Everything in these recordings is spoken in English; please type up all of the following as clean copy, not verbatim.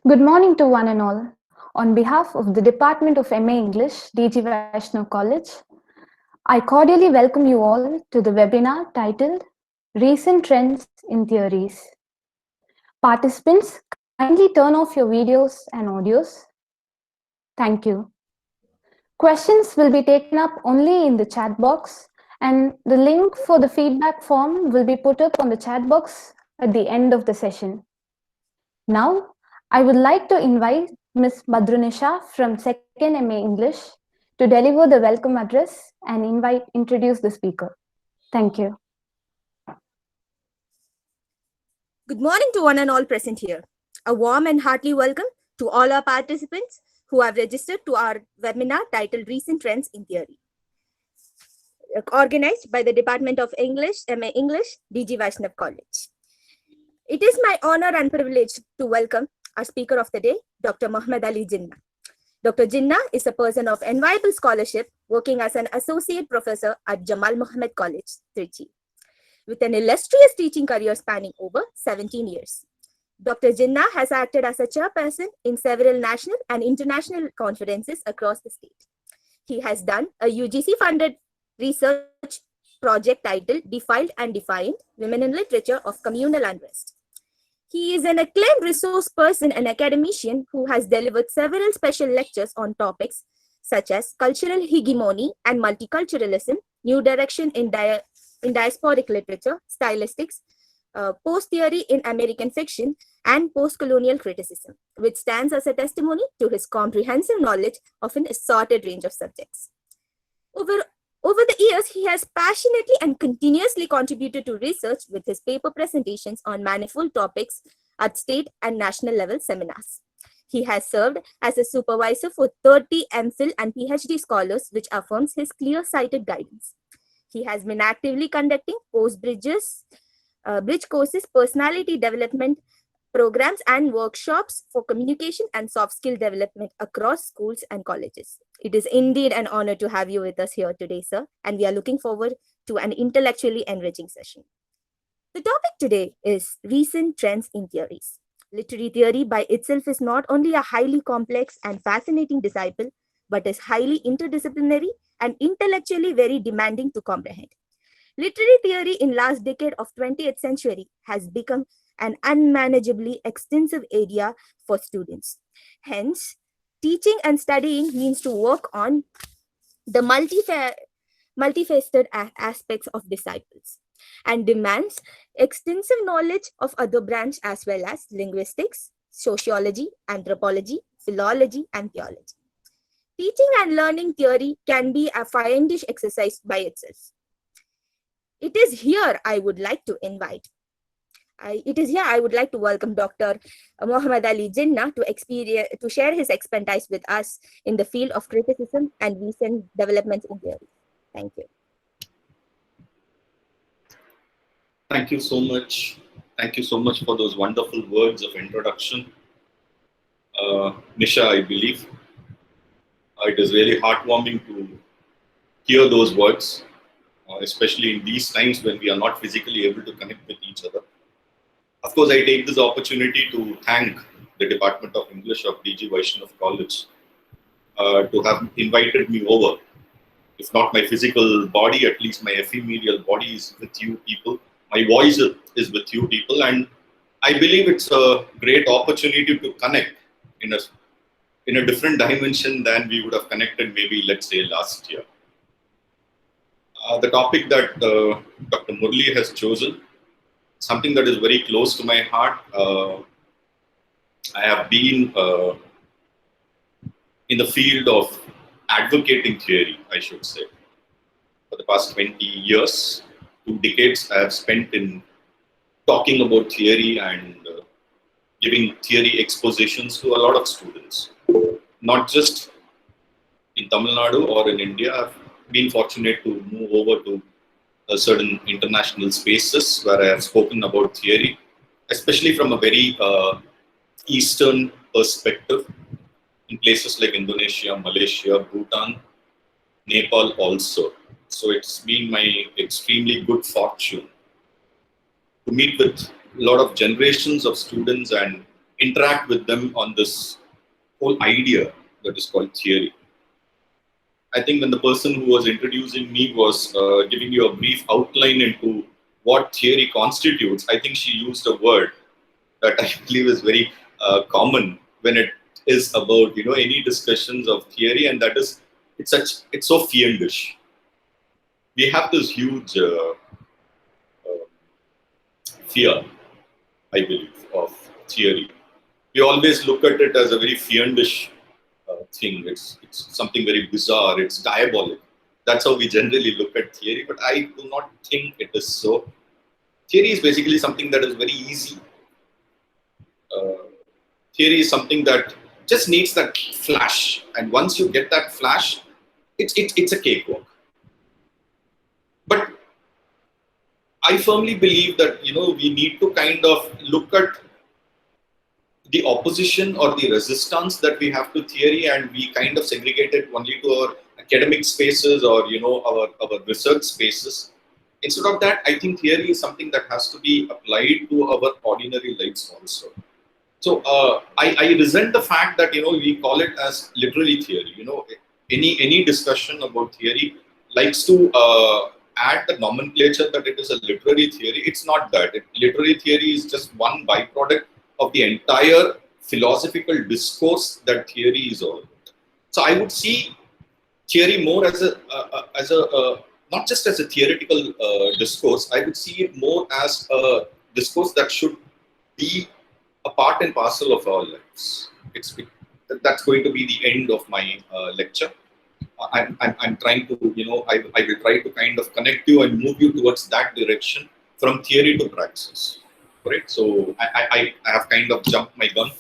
Good morning to one and all. On behalf of the Department of MA English, DG Vaishnav College, I cordially welcome you all to the webinar titled Recent Trends in Theories. Participants, kindly turn off your videos and audios. Thank you. Questions will be taken up only in the chat box, and the link for the feedback form will be put up on the chat box at the end of the session. Now, I would like to invite Ms. Madrunisha from 2nd MA English to deliver the welcome address and introduce the speaker. Thank you. Good morning to one and all present here. A warm and hearty welcome to all our participants who have registered to our webinar titled Recent Trends in Theory, organized by the Department of English, MA English, DG Vaishnav College. It is my honor and privilege to welcome our speaker of the day, Dr. Mohammed Jinnah. Dr. Jinnah is a person of enviable scholarship working as an associate professor at Jamal Mohammed College, Trichy, with an illustrious teaching career spanning over 17 years. Dr. Jinnah has acted as a chairperson in several national and international conferences across the state. He has done a UGC-funded research project titled Defiled and Defiant, Women in Literature of Communal Unrest. He is an acclaimed resource person and academician who has delivered several special lectures on topics such as cultural hegemony and multiculturalism, new direction in diasporic literature, stylistics, post-theory in American fiction, and post-colonial criticism, which stands as a testimony to his comprehensive knowledge of an assorted range of subjects. Over the years, he has passionately and continuously contributed to research with his paper presentations on manifold topics at state and national level seminars. He has served as a supervisor for 30 MPhil and PhD scholars, which affirms his clear-sighted guidance. He has been actively conducting bridge courses, personality development programs, and workshops for communication and soft skill development across schools and colleges. It is indeed an honor to have you with us here today, sir, and we are looking forward to an intellectually enriching session. The topic today is recent trends in theories. Literary theory by itself is not only a highly complex and fascinating discipline, but is highly interdisciplinary and intellectually very demanding to comprehend. Literary theory in last decade of 20th century has become an unmanageably extensive area for students. Hence, teaching and studying means to work on the multifaceted aspects of disciples and demands extensive knowledge of other branches as well as linguistics, sociology, anthropology, philology, and theology. Teaching and learning theory can be a fiendish exercise by itself. It is here I would like to welcome Dr. Mohammed Jinnah to share his expertise with us in the field of criticism and recent developments in theory. Thank you. Thank you so much. Thank you so much for those wonderful words of introduction. Nisha, I believe it is really heartwarming to hear those words, especially in these times when we are not physically able to connect with each other. Of course, I take this opportunity to thank the Department of English of DG Vaishnav College to have invited me over. If not my physical body, at least my ephemeral body is with you people. My voice is with you people, and I believe it's a great opportunity to connect in a different dimension than we would have connected maybe, let's say, last year. The topic that Dr. Murli has chosen, something that is very close to my heart. I have been in the field of advocating theory, I should say, for the past 20 years. 2 decades I have spent in talking about theory and giving theory expositions to a lot of students, not just in Tamil Nadu or in India. I've been fortunate to move over to certain international spaces where I have spoken about theory, especially from a very Eastern perspective, in places like Indonesia, Malaysia, Bhutan, Nepal also. So it's been my extremely good fortune to meet with a lot of generations of students and interact with them on this whole idea that is called theory. I think when the person who was introducing me was giving you a brief outline into what theory constitutes, I think she used a word that I believe is very common when it is about any discussions of theory, and that is it's so fiendish. We have this huge fear, I believe, of theory. We always look at it as a very fiendish thing. It's something very bizarre. It's diabolic. That's how we generally look at theory. But I do not think it is so. Theory is basically something that is very easy. Theory is something that just needs that flash, and once you get that flash, it's a cakewalk. But I firmly believe that we need to kind of look at the opposition or the resistance that we have to theory, and we kind of segregate it only to our academic spaces or our research spaces. Instead of that, I think theory is something that has to be applied to our ordinary lives also. So I resent the fact that we call it as literary theory. Any discussion about theory likes to add the nomenclature that it is a literary theory. It's not that. Literary theory is just one byproduct of the entire philosophical discourse that theory is all about. So I would see theory more as a not just as a theoretical discourse. I would see it more as a discourse that should be a part and parcel of our lives. That's going to be the end of my lecture. I'm trying to, I will try to kind of connect you and move you towards that direction from theory to praxis. Correct? So I have kind of jumped my gun.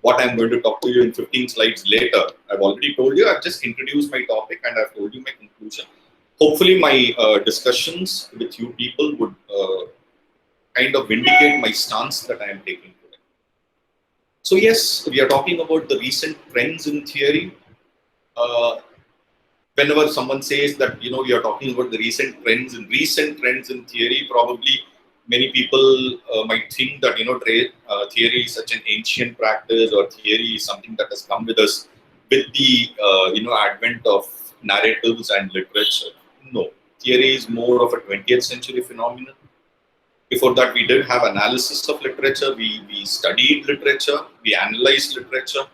What I'm going to talk to you in 15 slides later, I've already told you. I've just introduced my topic and I've told you my conclusion. Hopefully my discussions with you people would kind of vindicate my stance that I am taking today. So yes, we are talking about the recent trends in theory. Whenever someone says that we are talking about the recent trends in theory, probably many people might think that theory is such an ancient practice, or theory is something that has come with us with the advent of narratives and literature. No, theory is more of a 20th century phenomenon. Before that, we did have analysis of literature. We studied literature. We analyzed literature.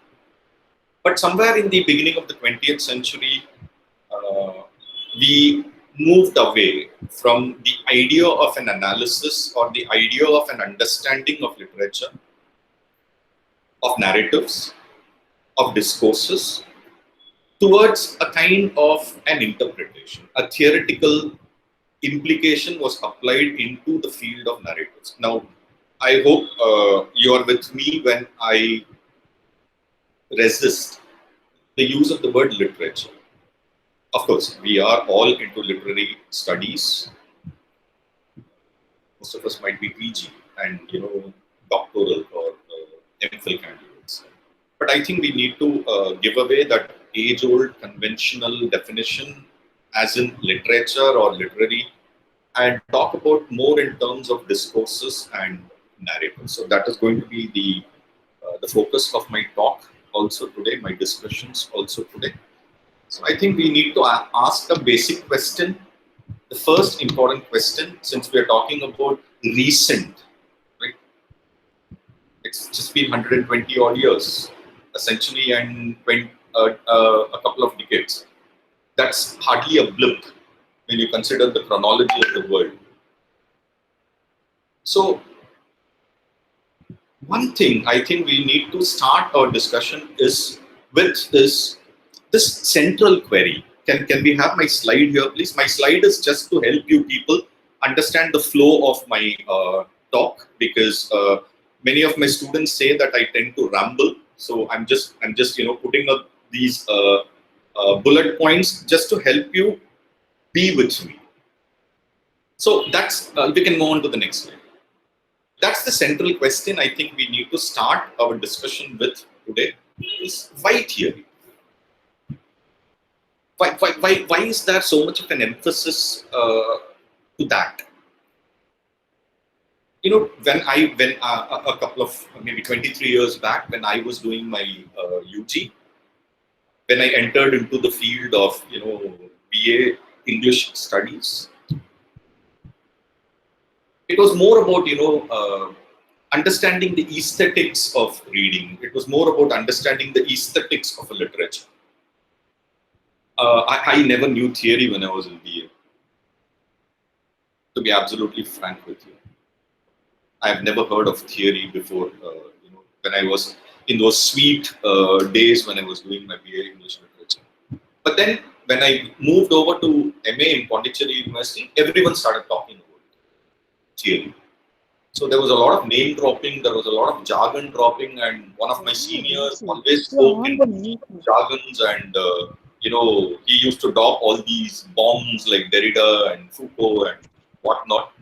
But somewhere in the beginning of the 20th century, we moved away from the idea of an analysis or the idea of an understanding of literature, of narratives, of discourses, towards a kind of an interpretation. A theoretical implication was applied into the field of narratives. Now, I hope you are with me when I resist the use of the word literature. Of course, we are all into literary studies. Most of us might be PG and doctoral or MPhil candidates. But I think we need to give away that age-old conventional definition as in literature or literary, and talk about more in terms of discourses and narratives. So that is going to be the focus of my talk also today, my discussions also today. So I think we need to ask a basic question. The first important question, since we are talking about recent, right? It's just been 120 odd years, a century and a couple of decades. That's hardly a blip when you consider the chronology of the world. So one thing I think we need to start our discussion is with this central query. Can we have my slide here, please? My slide is just to help you people understand the flow of my talk, because many of my students say that I tend to ramble. So I'm just putting up these bullet points just to help you be with me. So that's we can move on to the next slide. That's the central question I think we need to start our discussion with today, is why theory? Why is there so much of an emphasis to that? when a couple of maybe 23 years back, when I was doing my UG, when I entered into the field of BA English studies, it was more about understanding the aesthetics of reading. It was more about understanding the aesthetics of a literature. I never knew theory when I was in BA. To be absolutely frank with you, I have never heard of theory before. When I was in those sweet days when I was doing my BA English literature. But then when I moved over to MA in Pondicherry University, everyone started talking about theory. So there was a lot of name dropping, there was a lot of jargon dropping, and one of my seniors always spoke in jargons, and he used to drop all these bombs like Derrida and Foucault and whatnot.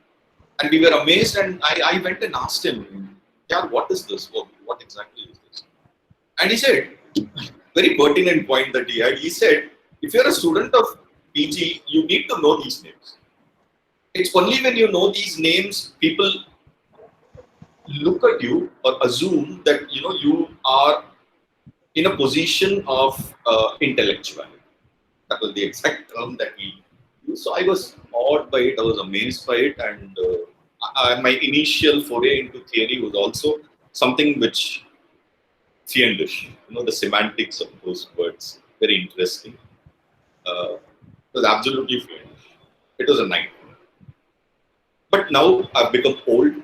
And we were amazed, and I went and asked him, yeah, what is this? What exactly is this? And he said, very pertinent point that he had, he said, if you're a student of PG, you need to know these names. It's only when you know these names, people look at you or assume that you are in a position of intellectuality. That was the exact term that he used. So I was awed by it, I was amazed by it, and my initial foray into theory was also something which fiendish, the semantics of those words, very interesting. It was absolutely fiendish. It was a nightmare. But now I've become old.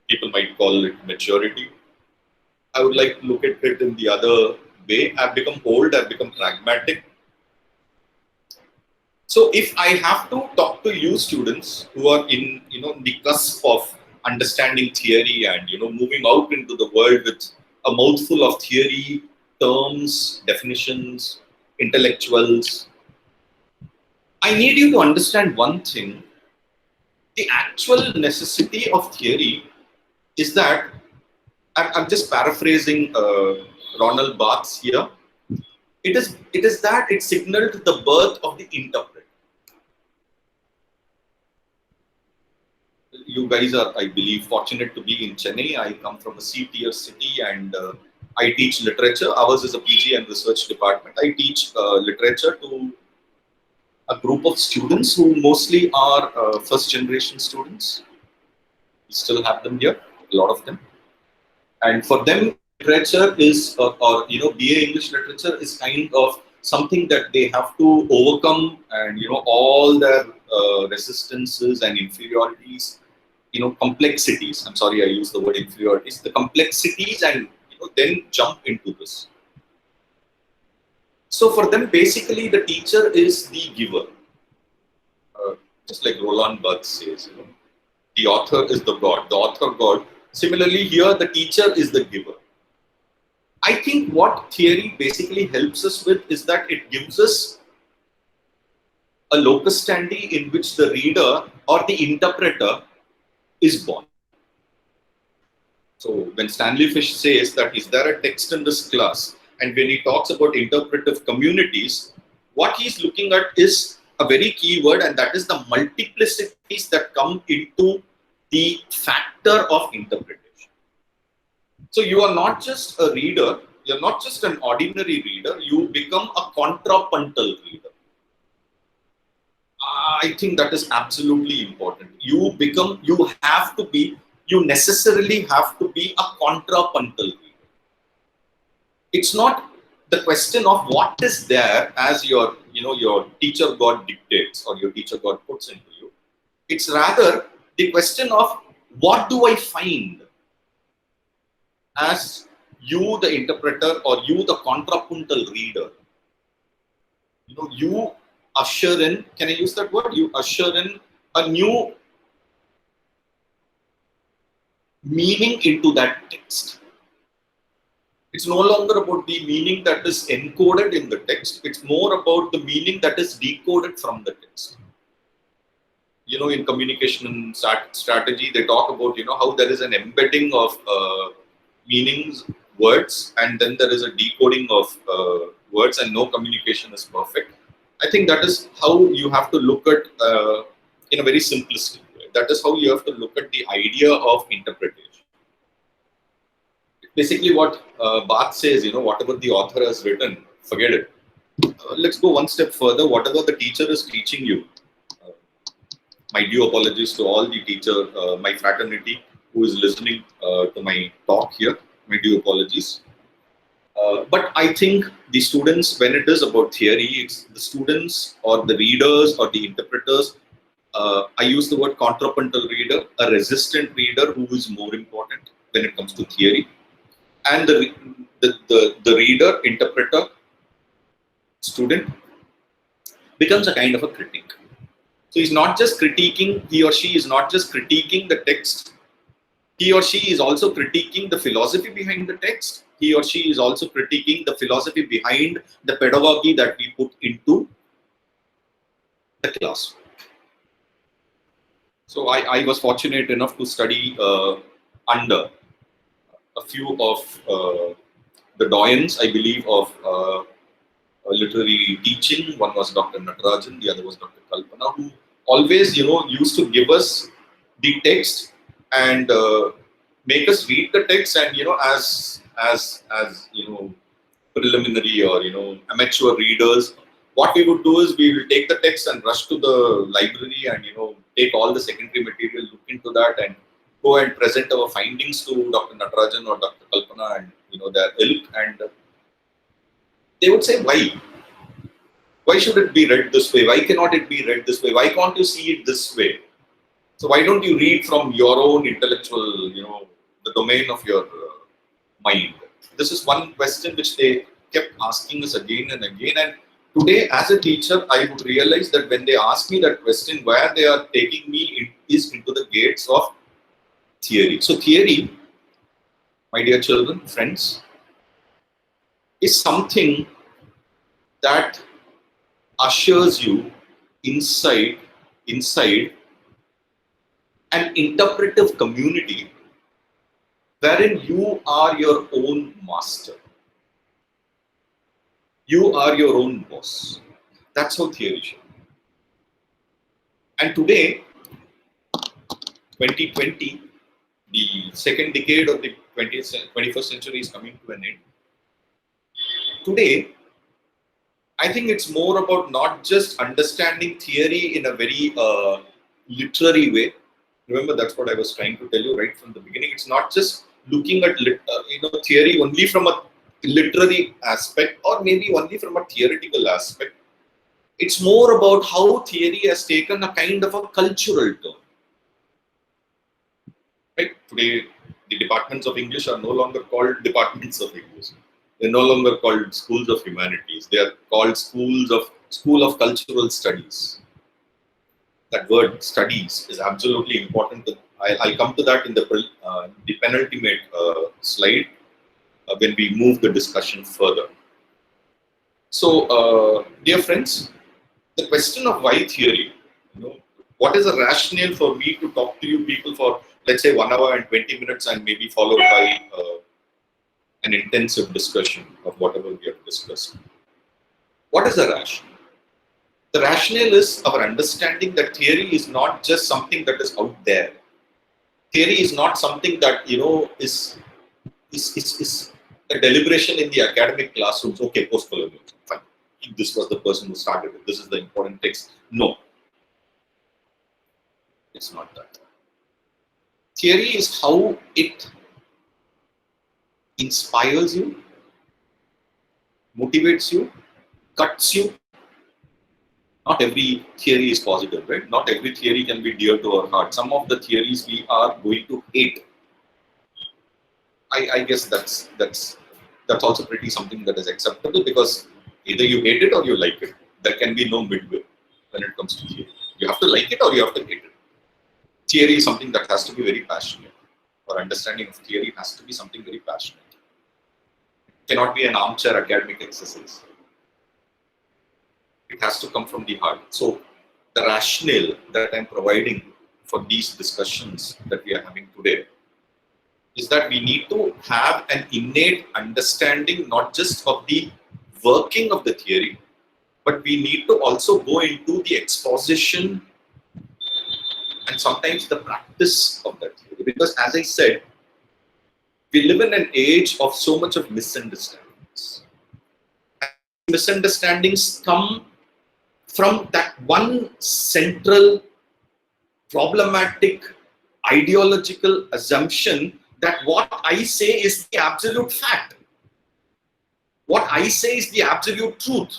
People might call it maturity. I would like to look at it in the other way. I've become old, I've become pragmatic. So if I have to talk to you students who are in the cusp of understanding theory and moving out into the world with a mouthful of theory, terms, definitions, intellectuals, I need you to understand one thing. The actual necessity of theory is that, I'm just paraphrasing Ronald Barthes here. It is that it signaled the birth of the interpreter. You guys are, I believe, fortunate to be in Chennai. I come from a C-tier city, and I teach literature. Ours is a PG and research department. I teach literature to a group of students who mostly are first-generation students. We still have them here, a lot of them. And for them, literature is, or BA English literature is kind of something that they have to overcome, and all their resistances and inferiorities, complexities. I'm sorry, I use the word inferiorities. The complexities, and then jump into this. So for them, basically, the teacher is the giver. Just like Roland Barthes says, the author is the God, the author God. Similarly, here the teacher is the giver. I think what theory basically helps us with is that it gives us a locus standi in which the reader or the interpreter is born. So when Stanley Fish says that, is there a text in this class? And when he talks about interpretive communities, what he's looking at is a very key word, and that is the multiplicities that come into the factor of interpretation. So you are not just a reader, you're not just an ordinary reader, you become a contrapuntal reader. I think that is absolutely important. You necessarily have to be a contrapuntal reader. It's not the question of what is there as your teacher God dictates or your teacher God puts into you. It's rather the question of what do I find as you, the interpreter, or you, the contrapuntal reader. You usher in, can I use that word? You usher in a new meaning into that text. It's no longer about the meaning that is encoded in the text. It's more about the meaning that is decoded from the text. In communication strategy, they talk about, how there is an embedding of meanings, words, and then there is a decoding of words, and no communication is perfect. I think that is how you have to look at in a very simplistic way. That is how you have to look at the idea of interpretation. Basically, what Barth says, whatever the author has written, forget it. Let's go one step further. Whatever the teacher is teaching you, my due apologies to all the teacher, my fraternity who is listening to my talk here. My due apologies. But I think the students, when it is about theory, it's the students or the readers or the interpreters. I use the word contrapuntal reader, a resistant reader who is more important when it comes to theory. And the reader, interpreter, student becomes a kind of a critic. So he's not just critiquing, he or she is not just critiquing the text, he or she is also critiquing the philosophy behind the text, he or she is also critiquing the philosophy behind the pedagogy that we put into the class. So I was fortunate enough to study under a few of the doyens, I believe, of literary teaching. One was Dr. Natarajan, the other was Dr. Kalpana, who always, used to give us the text and make us read the text, and as preliminary or amateur readers, what we would do is we will take the text and rush to the library and take all the secondary material, look into that, and go and present our findings to Dr. Natarajan or Dr. Kalpana and their ilk, and they would say, why should it be read this way? Why cannot it be read this way? Why can't you see it this way? So why don't you read from your own intellectual, the domain of your mind? This is one question which they kept asking us again and again. And today, as a teacher, I would realize that when they ask me that question, where they are taking me is into the gates of theory. So theory, my dear children, friends, is something that ushers you inside an interpretive community wherein you are your own master. You are your own boss. That's how theory should be. And today, 2020, the second decade of the 21st century is coming to an end. Today, I think it's more about not just understanding theory in a very literary way. Remember, that's what I was trying to tell you right from the beginning. It's not just looking at theory only from a literary aspect or maybe only from a theoretical aspect. It's more about how theory has taken a kind of a cultural turn. Right? Today, the departments of English are no longer called departments of English. They're no longer called schools of humanities. They are called school of cultural studies. That word studies is absolutely important. I'll come to that in the penultimate slide when we move the discussion further. So, dear friends, the question of why theory, what is the rationale for me to talk to you people for, let's say, 1 hour and 20 minutes and maybe followed by an intensive discussion of whatever we have discussed. What is the rationale? The rationale is our understanding that theory is not just something that is out there. Theory is not something that is a deliberation in the academic classrooms. Okay, post-colonialism, fine. This was the person who started it. This is the important text. No, it's not that. Theory is how it inspires you, motivates you, cuts you. Not every theory is positive, right? Not every theory can be dear to our heart. Some of the theories we are going to hate. I guess that's also pretty something that is acceptable, because either you hate it or you like it. There can be no midway when it comes to theory. You have to like it or you have to hate it. Theory is something that has to be very passionate. Our understanding of theory has to be something very passionate. It cannot be an armchair academic exercise. It has to come from the heart. So the rationale that I'm providing for these discussions that we are having today is that we need to have an innate understanding not just of the working of the theory, but we need to also go into the exposition and sometimes the practice of that theory. Because as I said, we live in an age of so much of misunderstandings. And misunderstandings come from that one central problematic ideological assumption that what I say is the absolute fact. What I say is the absolute truth.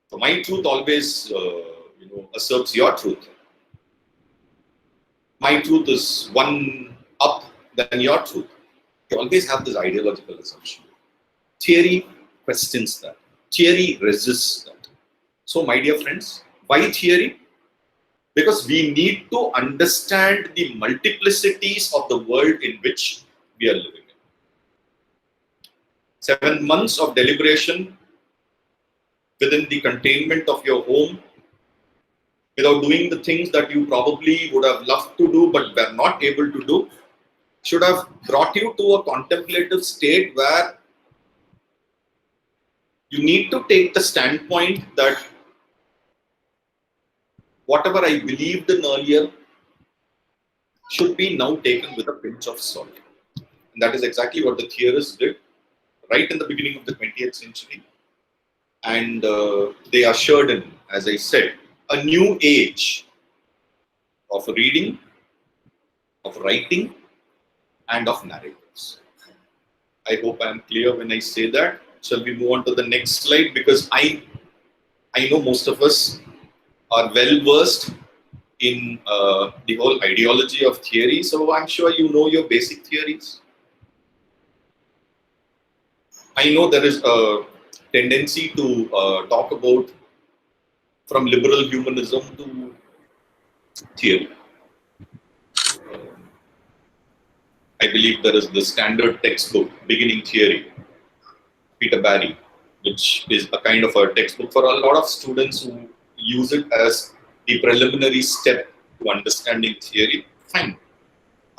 So my truth always, asserts your truth. My truth is one up than your truth. You always have this ideological assumption. Theory questions that. Theory resists that. So, my dear friends, why theory? Because we need to understand the multiplicities of the world in which we are living in. 7 months of deliberation within the containment of your home, without doing the things that you probably would have loved to do but were not able to do, should have brought you to a contemplative state where you need to take the standpoint that whatever I believed in earlier should be now taken with a pinch of salt. And that is exactly what the theorists did right in the beginning of the 20th century. And they ushered in, as I said, a new age of reading, of writing, and of narratives. I hope I am clear when I say that. Shall we move on to the next slide? Because I know most of us are well versed in the whole ideology of theory. So I'm sure you know your basic theories. I know there is a tendency to talk about from liberal humanism to theory. I believe there is the standard textbook, Beginning Theory, Peter Barry, which is a kind of a textbook for a lot of students who use it as the preliminary step to understanding theory. Fine.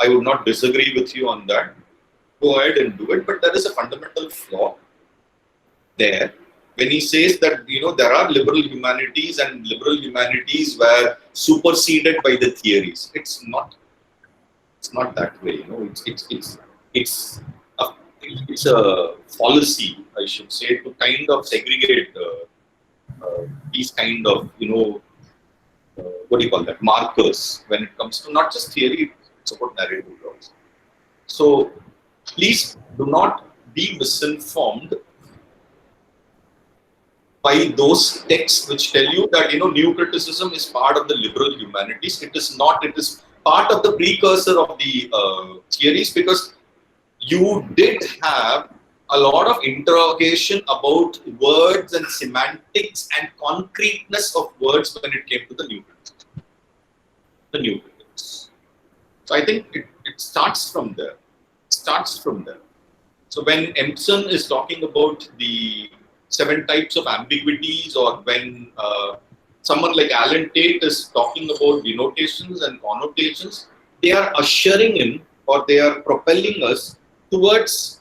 I would not disagree with you on that. Go ahead and do it, but there is a fundamental flaw there when he says that there are liberal humanities and liberal humanities were superseded by the theories. It's not that way. It's a fallacy, I should say, to kind of segregate these kind of what do you call that, markers when it comes to not just theory, it's about narrative also. So please do not be misinformed by those texts which tell you that new criticism is part of the liberal humanities. It is not. It is part of the precursor of the theories, because you did have a lot of interrogation about words and semantics and concreteness of words when it came to the new criticism. The new critics. So I think it starts from there. So when Empson is talking about the 7 types of ambiguities, or when someone like Alan Tate is talking about denotations and connotations, they are ushering in, or they are propelling us towards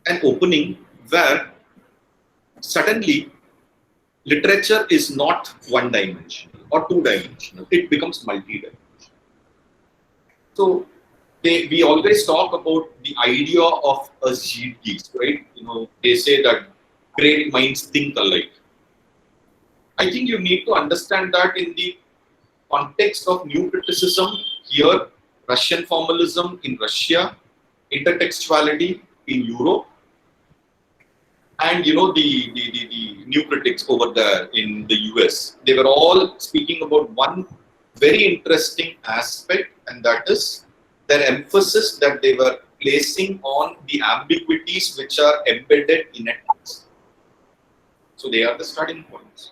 an opening where suddenly literature is not one-dimensional or two-dimensional. It becomes multi-dimensional. So we always talk about the idea of a zeitgeist, right? They say that great minds think alike. I think you need to understand that in the context of new criticism here, Russian formalism in Russia, intertextuality in Europe, and the new critics over there in the US. They were all speaking about one very interesting aspect, and that is their emphasis that they were placing on the ambiguities which are embedded in a text. So they are the starting points.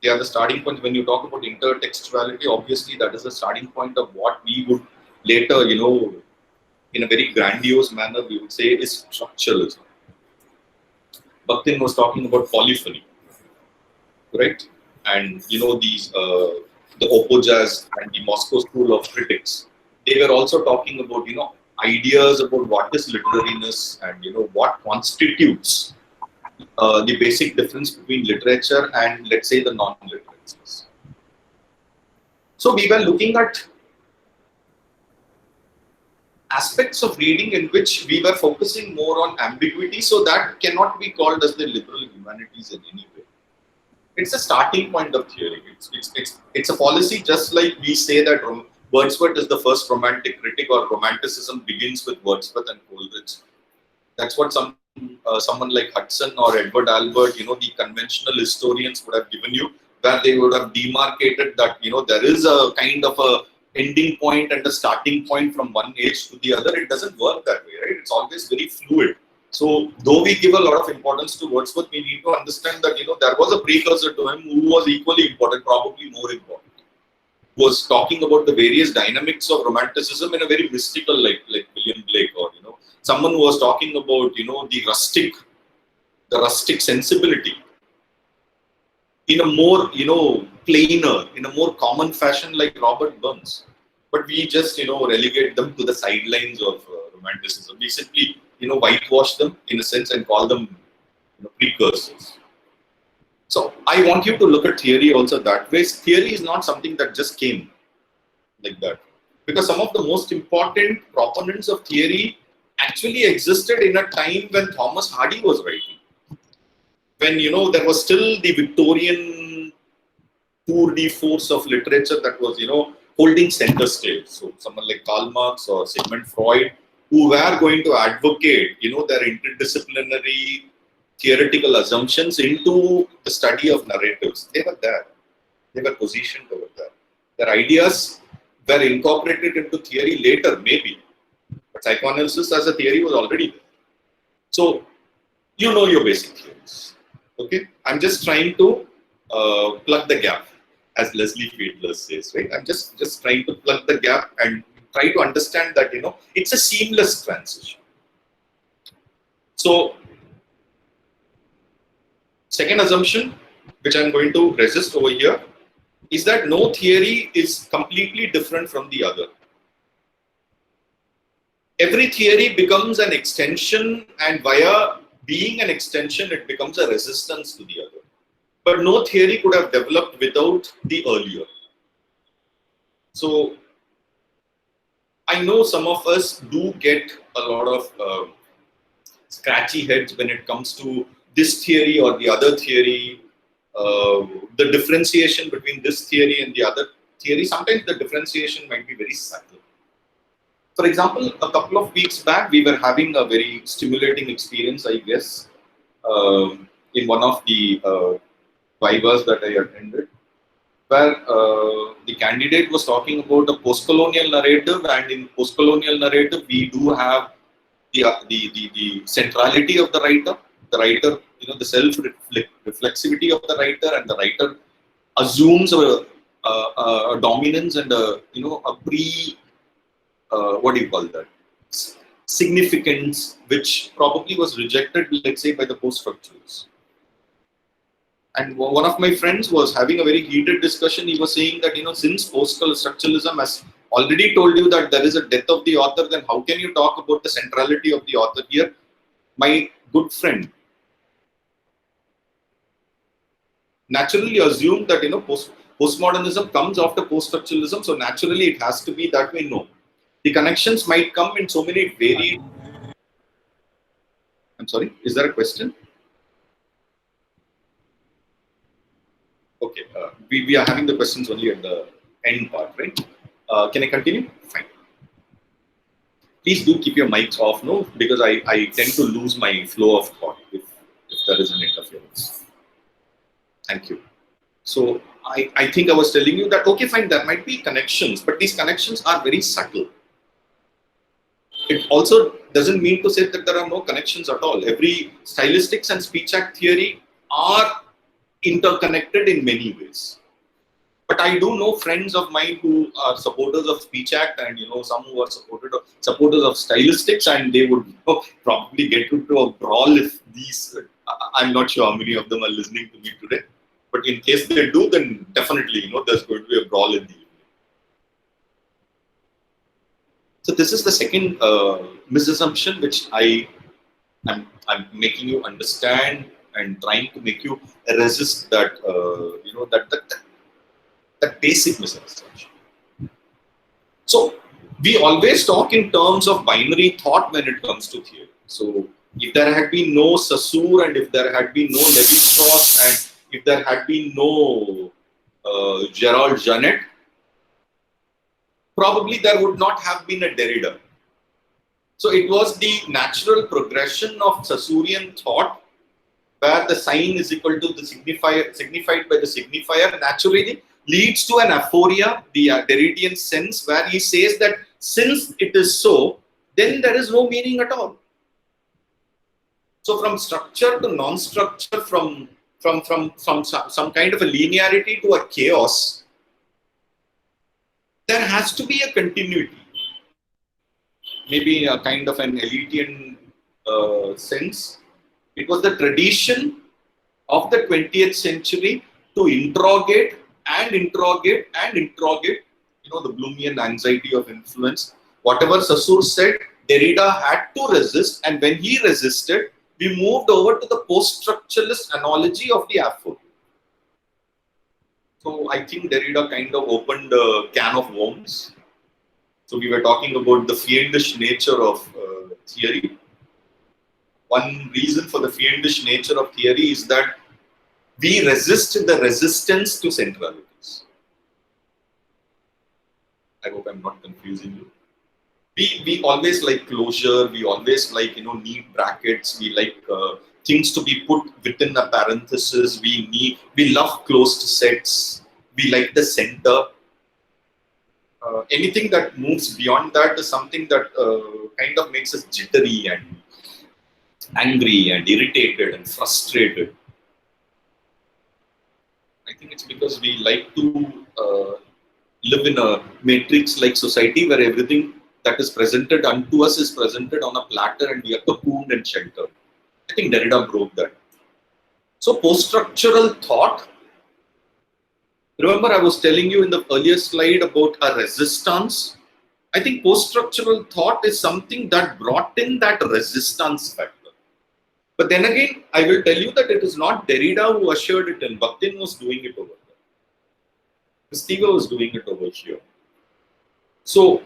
They are the starting points. When you talk about intertextuality, obviously that is the starting point of what we would later, in a very grandiose manner, we would say is structuralism. Bakhtin was talking about polyphony, right? And these the Opojaz and the Moscow School of Critics, they were also talking about ideas about what is literariness and what constitutes the basic difference between literature and, let's say, the non-literatures. So we were looking at aspects of reading in which we were focusing more on ambiguity, so that cannot be called as the liberal humanities in any way. It's a starting point of theory. It's a policy, just like we say that Wordsworth is the first romantic critic, or romanticism begins with Wordsworth and Coleridge. That's what someone like Hudson or Edward Albert, the conventional historians would have given you, where they would have demarcated that, there is a kind of a ending point and a starting point from one age to the other. It doesn't work that way, right? It's always very fluid. So, though we give a lot of importance to Wordsworth, we need to understand that, there was a precursor to him who was equally important, probably more important. Was talking about the various dynamics of romanticism in a very mystical, like William Blake, or someone who was talking about the rustic sensibility in a more plainer, in a more common fashion, like Robert Burns. But we just relegate them to the sidelines of romanticism. We simply whitewash them in a sense and call them precursors. So I want you to look at theory also that way. Theory is not something that just came like that, because some of the most important proponents of theory actually existed in a time when Thomas Hardy was writing, when there was still the Victorian tour de force of literature that was holding center stage. So someone like Karl Marx or Sigmund Freud, who were going to advocate their interdisciplinary theoretical assumptions into the study of narratives. They were there. They were positioned over there. Their ideas were incorporated into theory later, maybe. But psychoanalysis as a theory was already there. So, your basic theories. Okay? I'm just trying to plug the gap, as Leslie Fiedler says, right? I'm just trying to plug the gap and try to understand that, it's a seamless transition. So, second assumption, which I'm going to resist over here, is that no theory is completely different from the other. Every theory becomes an extension, and via being an extension, it becomes a resistance to the other. But no theory could have developed without the earlier. So, I know some of us do get a lot of scratchy heads when it comes to this theory or the other theory, the differentiation between this theory and the other theory. Sometimes the differentiation might be very subtle. For example, a couple of weeks back, we were having a very stimulating experience, I guess, in one of the vivas that I attended, where the candidate was talking about a post-colonial narrative, and in post-colonial narrative, we do have the centrality of the writer, the self-reflexivity of the writer, and the writer assumes a dominance and a what do you call that? Significance, which probably was rejected, let's say, by the post-structuralists. And one of my friends was having a very heated discussion. He was saying that, since post-structuralism has already told you that there is a death of the author, then how can you talk about the centrality of the author here? My good friend naturally assumed that, postmodernism comes after post-structuralism, so naturally it has to be that way. No. The connections might come in so many varied... I'm sorry, is there a question? Okay, we are having the questions only at the end part, right? Can I continue? Fine. Please do keep your mics off, no? Because I tend to lose my flow of thought if there is an interference. Thank you. So I think I was telling you that, okay, fine, there might be connections, but these connections are very subtle. It also doesn't mean to say that there are no connections at all. Every stylistics and speech act theory are interconnected in many ways. But I do know friends of mine who are supporters of speech act, and some who are supporters of stylistics, and they would probably get into a brawl if these. I'm not sure how many of them are listening to me today, but in case they do, then definitely there's going to be a brawl in the evening. So this is the second misassumption which I'm making you understand and trying to make you resist that, that basic misunderstanding. So we always talk in terms of binary thought when it comes to theory. So if there had been no Saussure, and if there had been no Lévi-Strauss, and if there had been no Gerald Janet, probably there would not have been a Derrida. So it was the natural progression of Saussurean thought, where the sign is equal to the signifier, signified by the signifier, naturally leads to an aphoria, the Derridian sense, where he says that since it is so, then there is no meaning at all. So from structure to non-structure, from some kind of a linearity to a chaos, there has to be a continuity. Maybe a kind of an Elitian sense. It was the tradition of the 20th century to interrogate and interrogate and interrogate, the Bloomian anxiety of influence. Whatever Saussure said, Derrida had to resist, and when he resisted, we moved over to the post-structuralist analogy of the aphoria. So I think Derrida kind of opened a can of worms. So we were talking about the fiendish nature of theory. One reason for the fiendish nature of theory is that we resist the resistance to centralities. I hope I'm not confusing you. We always like closure. We always like neat brackets. We like things to be put within a parenthesis. We love closed sets. We like the center. Anything that moves beyond that is something that kind of makes us jittery and angry and irritated and frustrated. I think it's because we like to live in a matrix-like society where everything that is presented unto us is presented on a platter and we are cocooned and sheltered. I think Derrida broke that. So post-structural thought, remember I was telling you in the earlier slide about a resistance. I think post-structural thought is something that brought in that resistance factor. But then again, I will tell you that it is not Derrida who ushered it in. Bakhtin was doing it over there. Christopher was doing it over here. So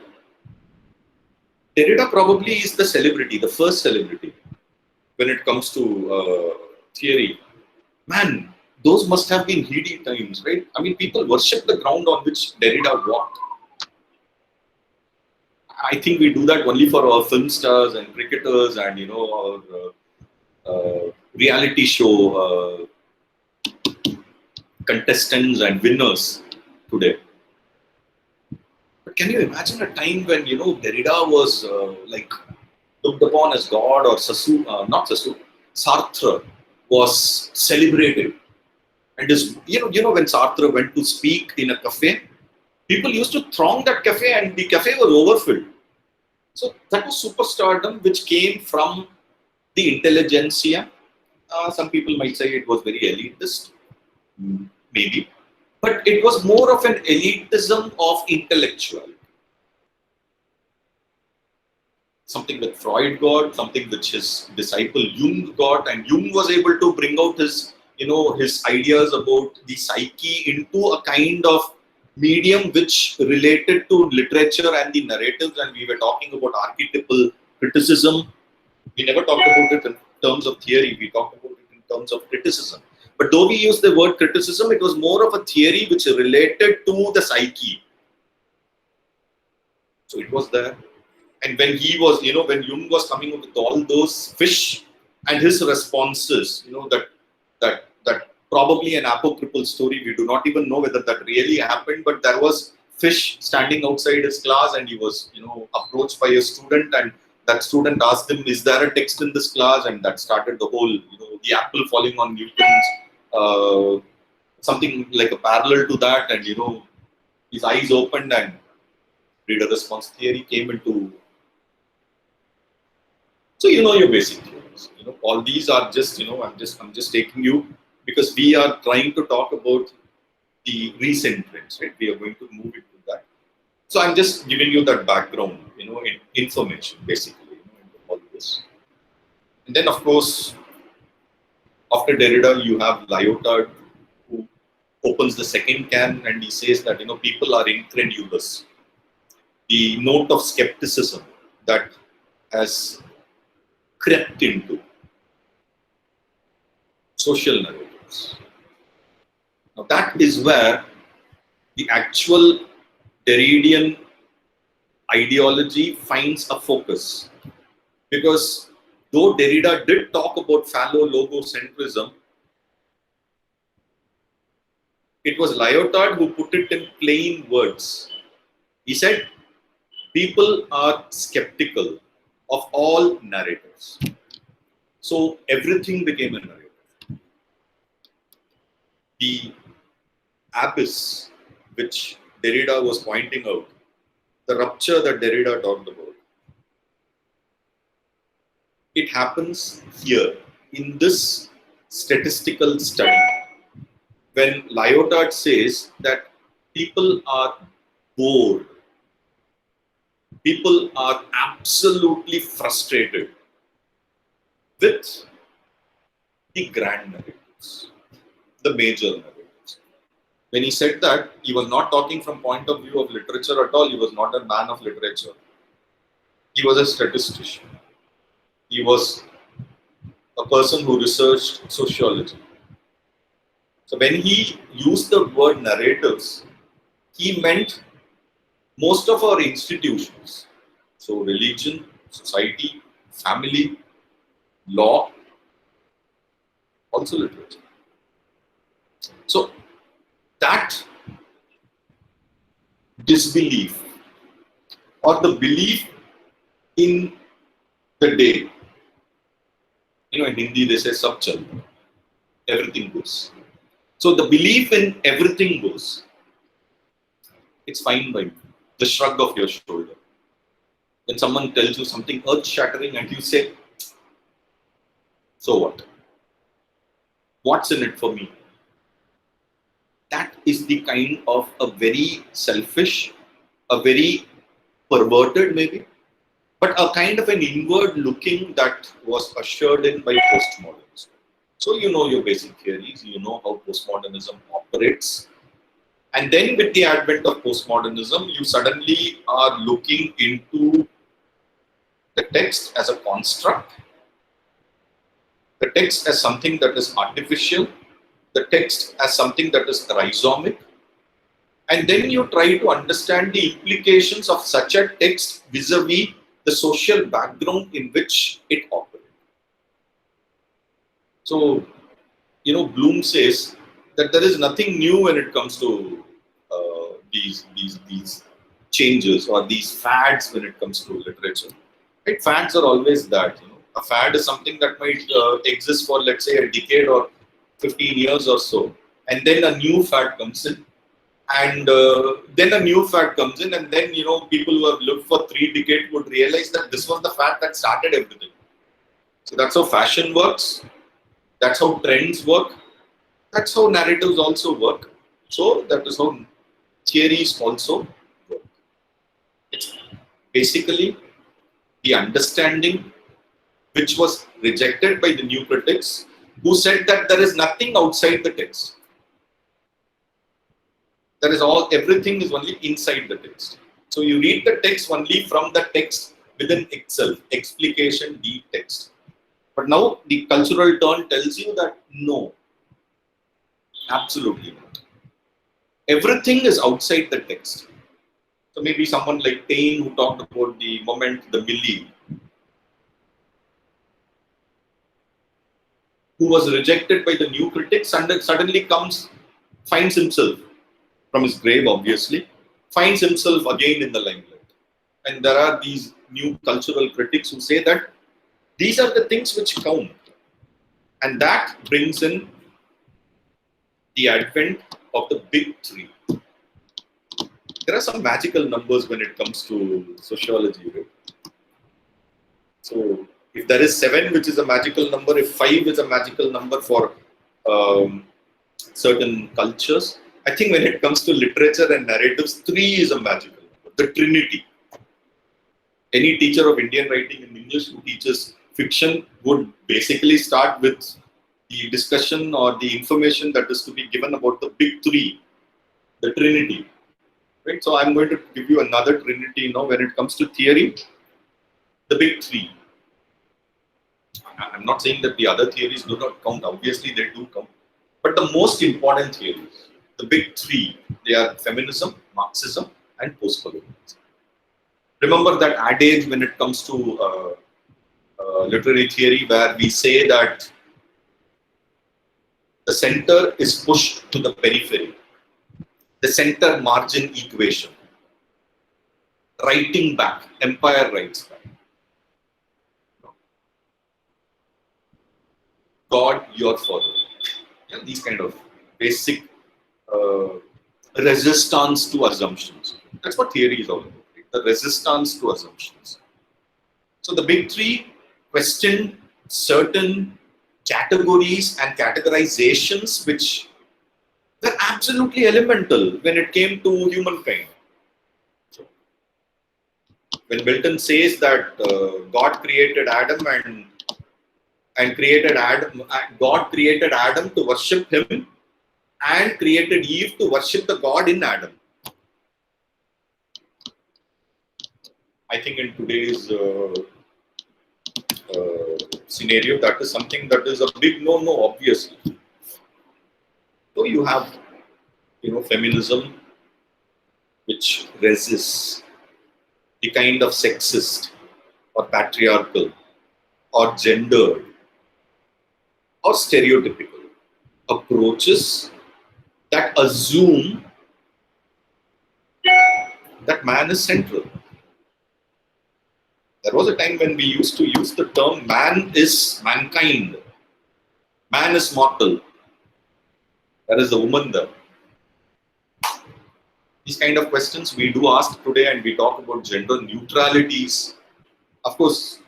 Derrida probably is the celebrity, the first celebrity when it comes to theory. Man, those must have been heady times, right? I mean, people worship the ground on which Derrida walked. I think we do that only for our film stars and cricketers and our reality show contestants and winners today. But can you imagine a time when Derrida was like looked upon as God, or Sartre was celebrated, and is when Sartre went to speak in a cafe, people used to throng that cafe, and the cafe was overfilled. So that was superstardom, which came from the intelligentsia. Some people might say it was very elitist, maybe, but it was more of an elitism of intellectuality. Something that Freud got, something which his disciple Jung got, and Jung was able to bring out his, his ideas about the psyche into a kind of medium which related to literature and the narratives. And we were talking about archetypal criticism. We never talked about it in terms of theory. We talked about it in terms of criticism. But though we used the word criticism, it was more of a theory which related to the psyche. So it was there. And when he was, when Jung was coming up with all those fish and his responses, that probably an apocryphal story. We do not even know whether that really happened, but there was fish standing outside his class, and he was, approached by a student, and that student asked him, "Is there a text in this class?" And that started the whole, the apple falling on Newton's, something like a parallel to that, and his eyes opened and reader response theory came into. So your basic theories. All these are just I'm just taking you because we are trying to talk about the recent trends, right? We are going to move into that. So I'm just giving you that background, information basically into all this. And then of course After Derrida, you have Lyotard, who opens the second can and he says that people are incredulous. The note of skepticism that has crept into social narratives. Now that is where the actual Derridian ideology finds a focus. Because though Derrida did talk about phallo-logocentrism, it was Lyotard who put it in plain words. He said, people are skeptical of all narratives. So everything became a narrative. The abyss which Derrida was pointing out, the rupture that Derrida talked about, it happens here in this statistical study when Lyotard says that people are bored, people are absolutely frustrated with the grand narratives, the major narratives. When he said that, he was not talking from point of view of literature at all. He was not a man of literature. He was a statistician. He was a person who researched sociology. So when he used the word narratives, he meant most of our institutions. So religion, society, family, law, also literature. So that disbelief or the belief in the day, in Hindi they say sab chal, everything goes. So the belief in everything goes, it's fine by me. The shrug of your shoulder. When someone tells you something earth-shattering and you say, so what? What's in it for me? That is the kind of a very selfish, a very perverted maybe, but a kind of an inward looking that was ushered in by postmodernism. So you know your basic theories, you know how postmodernism operates. And then with the advent of postmodernism, you suddenly are looking into the text as a construct, the text as something that is artificial, the text as something that is rhizomic, and then you try to understand the implications of such a text vis-a-vis the social background in which it operates. So, Bloom says that there is nothing new when it comes to these changes or these fads when it comes to literature. Right? Fads are always that. A fad is something that might exist for, let's say, a decade or 15 years or so, and then a new fad comes in, and then a new fad comes in, and then people who have lived for 3 decades would realize that this was the fad that started everything. So that's how fashion works. That's how trends work. That's how narratives also work. So that is how theories also work. It's basically the understanding which was rejected by the new critics who said that there is nothing outside the text. That is all, everything is only inside the text. So you read the text only from the text within itself, explication, deep text. But now the cultural turn tells you that no, absolutely not. Everything is outside the text. So maybe someone like Taine who talked about the moment, the milli, who was rejected by the new critics and suddenly finds himself from his grave, obviously, finds himself again in the limelight. And there are these new cultural critics who say that these are the things which count. And that brings in the advent of the big 3. There are some magical numbers when it comes to sociology, right? So if there is 7, which is a magical number, if 5 is a magical number for certain cultures, I think when it comes to literature and narratives, 3 is a magical number, the Trinity. Any teacher of Indian writing in English who teaches fiction would basically start with the discussion or the information that is to be given about the big three, the Trinity. Right? So I'm going to give you another Trinity now when it comes to theory, the big three. I'm not saying that the other theories do not count. Obviously, they do count. But the most important theories, the big three, they are feminism, Marxism, and postcolonialism. Remember that adage when it comes to literary theory, where we say that the center is pushed to the periphery, the center margin equation, writing back, empire writes back. God, your father. Yeah, these kind of basic resistance to assumptions. That's what theory is all about, right? The resistance to assumptions. So the big three questioned certain categories and categorizations which were absolutely elemental when it came to humankind. So, when Milton says that God created Adam and created Adam, God created Adam to worship him and created Eve to worship the God in Adam. I think in today's scenario, that is something that is a big no-no, obviously. So you have, feminism, which resists the kind of sexist or patriarchal or gendered or stereotypical approaches that assume that man is central. There was a time when we used to use the term man is mankind, man is mortal, there is a woman there. These kind of questions we do ask today, and we talk about gender neutralities. Of course,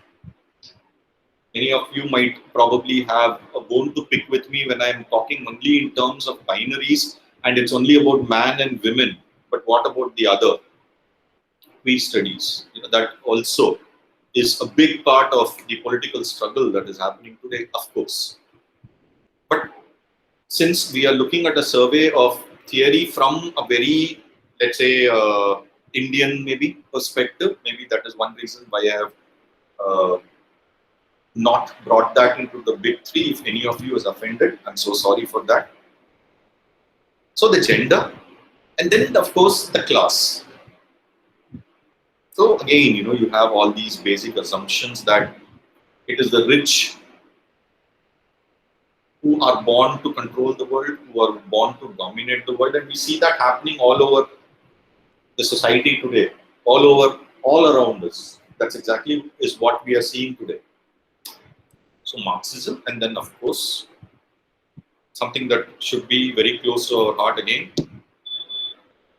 many of you might probably have a bone to pick with me when I am talking only in terms of binaries and it's only about man and women. But what about the other? Queer studies. That also is a big part of the political struggle that is happening today, of course. But since we are looking at a survey of theory from a very, let's say, Indian maybe perspective, maybe that is one reason why I have not brought that into the big three. If any of you is offended, I'm so sorry for that. So the gender, and then of course the class. So again, you have all these basic assumptions that it is the rich who are born to control the world, who are born to dominate the world, and we see that happening all over the society today, all around us. That's exactly is what we are seeing today. So Marxism, and then of course something that should be very close to our heart again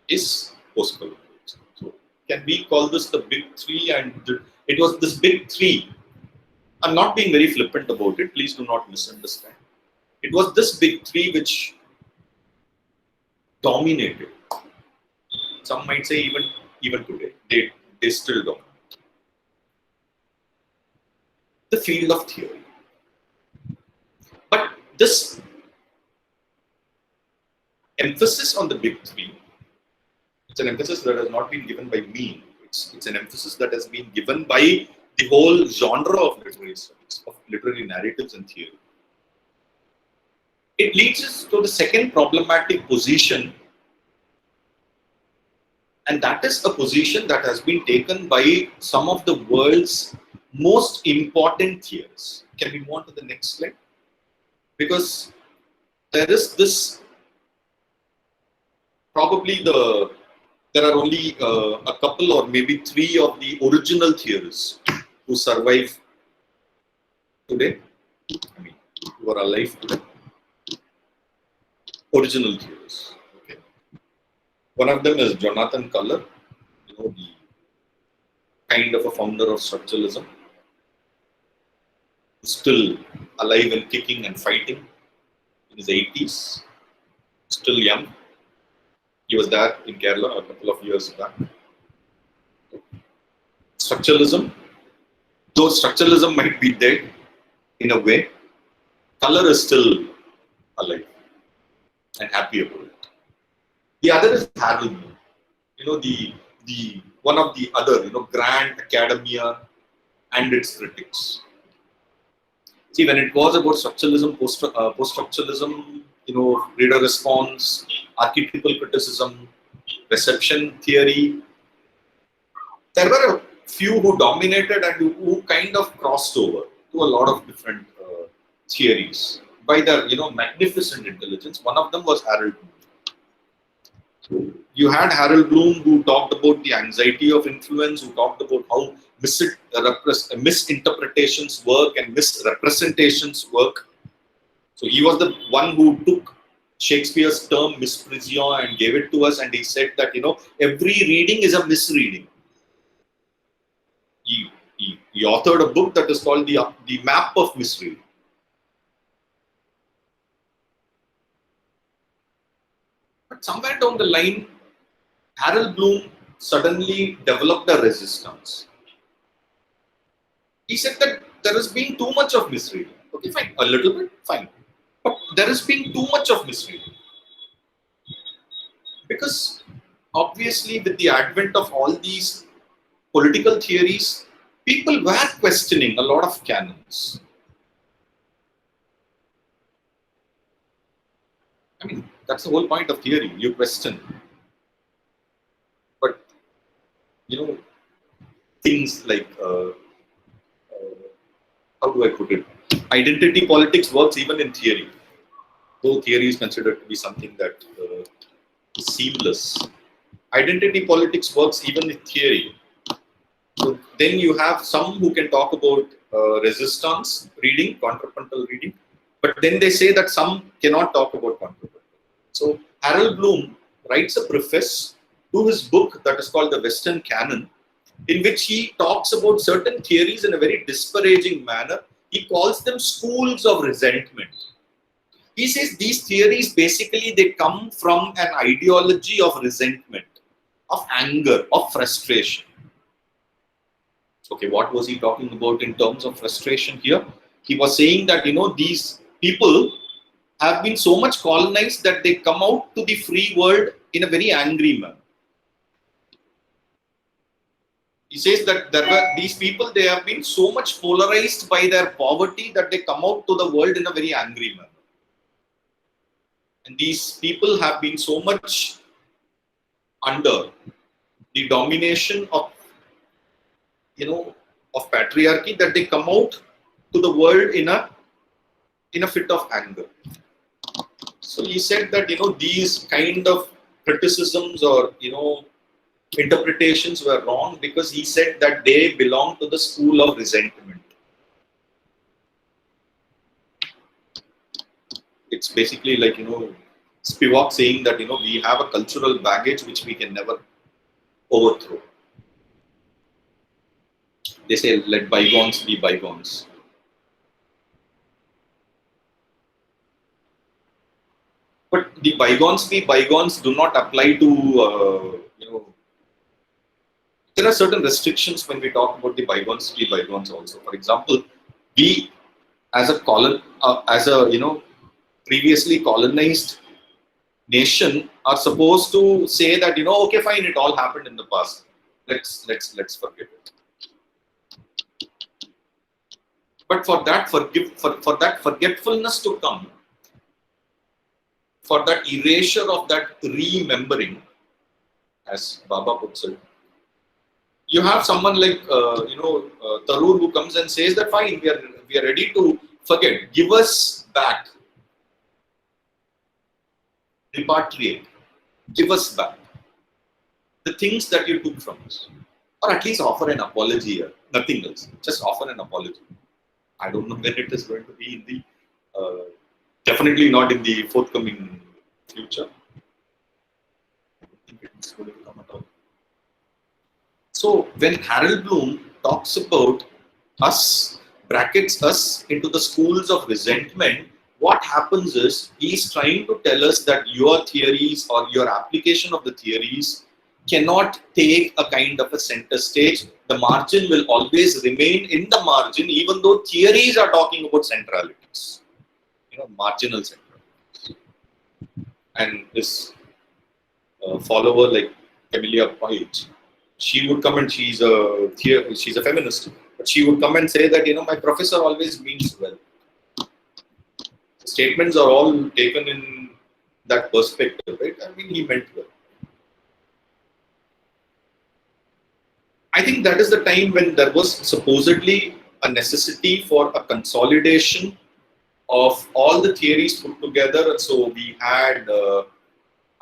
is postcolonialism. So can we call this the big three? And it was this big three. I'm not being very flippant about it. Please do not misunderstand. It was this big three which dominated. Some might say even today, they still dominate the field of theory. But this emphasis on the big three, it's an emphasis that has not been given by me. It's an emphasis that has been given by the whole genre of literary studies, of literary narratives and theory. It leads us to the second problematic position, and that is a position that has been taken by some of the world's most important theorists. Can we move on to the next slide? Because there is this, probably there are only a couple or maybe three of the original theorists who survive today, who are alive today. Original theorists. Okay. One of them is Jonathan Culler, the kind of a founder of structuralism, still alive and kicking and fighting in his 80s, still young. He was there in Kerala a couple of years back. Structuralism, though structuralism might be dead in a way, color is still alive and happy about it. The other is Harold Bloom. The one of the other, grand academia and its critics. See, when it was about structuralism, post-structuralism, reader response, archetypal criticism, reception theory, there were a few who dominated and who kind of crossed over to a lot of different theories by their, magnificent intelligence. One of them was Harold Bloom. You had Harold Bloom, who talked about the anxiety of influence, who talked about how misinterpretations work and misrepresentations work. So he was the one who took Shakespeare's term misprision and gave it to us, and he said that every reading is a misreading. He authored a book that is called the Map of Misreading. But somewhere down the line, Harold Bloom suddenly developed a resistance. He said that there has been too much of misreading. Okay, fine, a little bit, fine. But there has been too much of misreading. Because obviously with the advent of all these political theories, people were questioning a lot of canons. I mean, that's the whole point of theory, you question. But, things like, how do I put it? Identity politics works even in theory. Though theory is considered to be something that is seamless. Identity politics works even in theory. So then you have some who can talk about resistance reading, contrapuntal reading, but then they say that some cannot talk about contrapuntal. So Harold Bloom writes a preface to his book that is called The Western Canon, in which he talks about certain theories in a very disparaging manner. He calls them schools of resentment. He says these theories basically they come from an ideology of resentment, of anger, of frustration. Okay, what was he talking about in terms of frustration here? He was saying that, these people have been so much colonized that they come out to the free world in a very angry manner. He says that these people, they have been so much polarized by their poverty that they come out to the world in a very angry manner. And these people have been so much under the domination of patriarchy that they come out to the world in a fit of anger. So he said that these kind of criticisms or interpretations were wrong because he said that they belong to the school of resentment. It's basically like Spivak saying that we have a cultural baggage which we can never overthrow. They say, let bygones be bygones. But the bygones be bygones do not apply to, there are certain restrictions when we talk about the bygones be bygones also. For example, we as a previously colonized nation are supposed to say that, okay, fine, it all happened in the past. Let's forget it. But for that forgetfulness to come, for that erasure of that remembering, as Baba puts it, you have someone like Tarur who comes and says that fine, we are ready to forget. Give us back, repatriate, give us back the things that you took from us, or at least offer an apology here. Nothing else. Just offer an apology. I don't know when it is going to be in the, definitely not in the forthcoming future. I don't think it's going to come at all. So when Harold Bloom talks about us, brackets us into the schools of resentment, what happens is he's trying to tell us that your theories or your application of the theories cannot take a kind of a center stage. The margin will always remain in the margin, even though theories are talking about centralities. marginal center. And this follower like Camilla Page, she would come and she's a feminist, but she would come and say that my professor always means well. The statements are all taken in that perspective, right? I mean, he meant well. I think that is the time when there was supposedly a necessity for a consolidation of all the theories put together. And so we had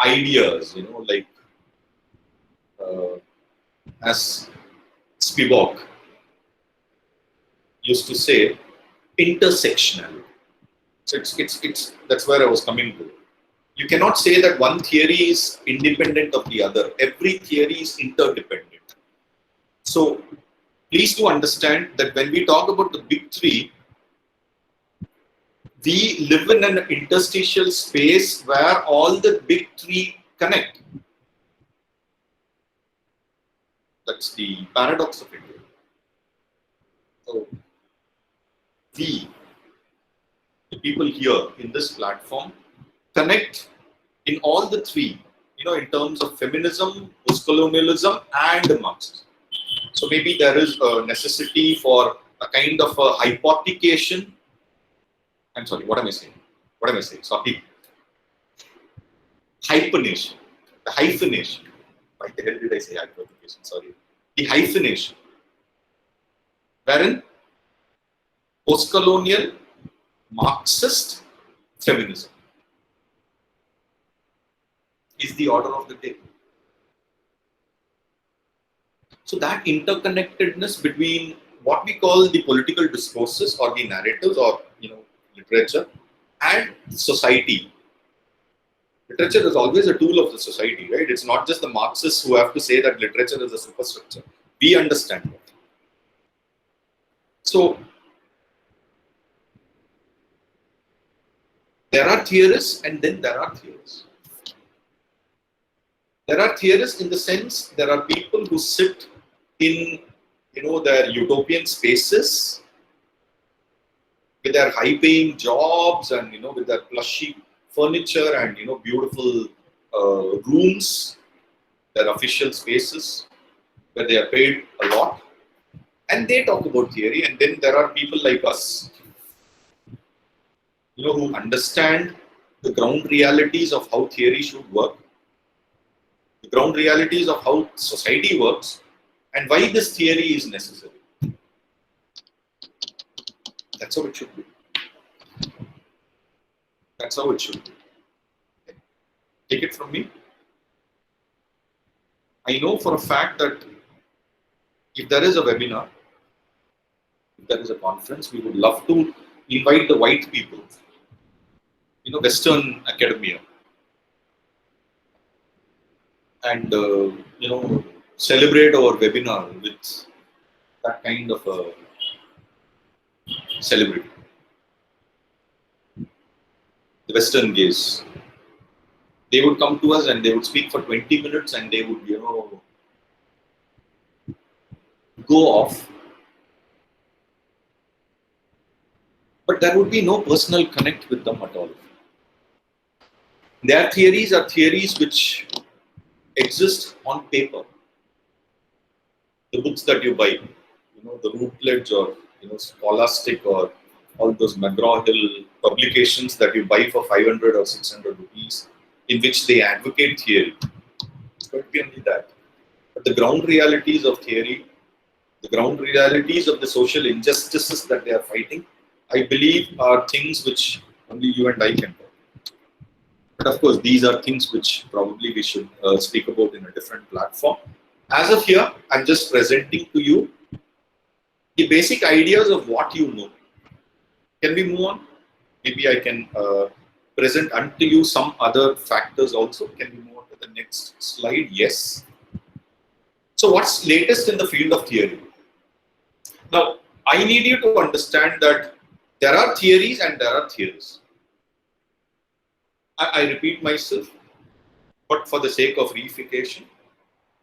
ideas, like as Spivak used to say, intersectionality. So it's that's where I was coming to. You cannot say that one theory is independent of the other. Every theory is interdependent. So please do understand that when we talk about the big three, we live in an interstitial space where all the big three connect. That's the paradox of India. So we, the people here in this platform, connect in all the three, in terms of feminism, post-colonialism, and Marxism. So maybe there is a necessity for a kind of a hypothecation. I'm sorry, what am I saying? Sorry. Hyphenation. The hyphenation. Why the hell did I say hypothecation? Sorry. The hyphenation. Wherein post-colonial, Marxist feminism is the order of the day. So that interconnectedness between what we call the political discourses or the narratives or literature and society. Literature is always a tool of the society, right? It's not just the Marxists who have to say that literature is a superstructure. We understand that. So there are theorists and then there are theorists. There are theorists in the sense there are people who sit in their utopian spaces with their high-paying jobs and with their plushy furniture and beautiful rooms, their official spaces where they are paid a lot, and they talk about theory. And then there are people like us, who understand the ground realities of how theory should work, the ground realities of how society works, and why this theory is necessary. That's how it should be. That's how it should be. Okay. Take it from me. I know for a fact that if there is a webinar, if there is a conference, we would love to invite the white people, Western academia, and celebrate our webinar with that kind of a celebrity. The Western gaze. They would come to us and they would speak for 20 minutes and they would, go off. But there would be no personal connect with them at all. Their theories are theories which exist on paper. The books that you buy, the Routledge or Scholastic or all those McGraw-Hill publications that you buy for 500 or 600 rupees, in which they advocate theory. It's going to be only that. But the ground realities of theory, the ground realities of the social injustices that they are fighting, I believe are things which only you and I can talk. But of course, these are things which probably we should speak about in a different platform. As of here, I'm just presenting to you the basic ideas of what you know. Can we move on? Maybe I can present unto you some other factors also. Can we move on to the next slide? Yes. So what's latest in the field of theory? Now, I need you to understand that there are theories and there are theories. I repeat myself, but for the sake of reification,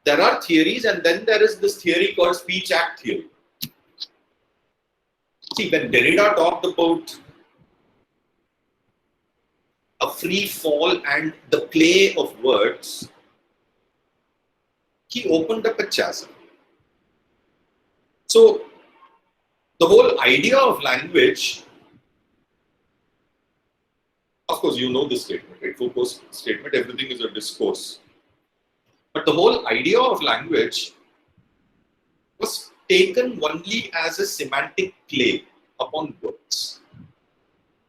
there are theories and then there is this theory called speech act theory. See, when Derrida talked about a free fall and the play of words, he opened up a chasm. So the whole idea of language, of course, you know this statement, right? Foucault's statement, everything is a discourse. But the whole idea of language was taken only as a semantic play upon words.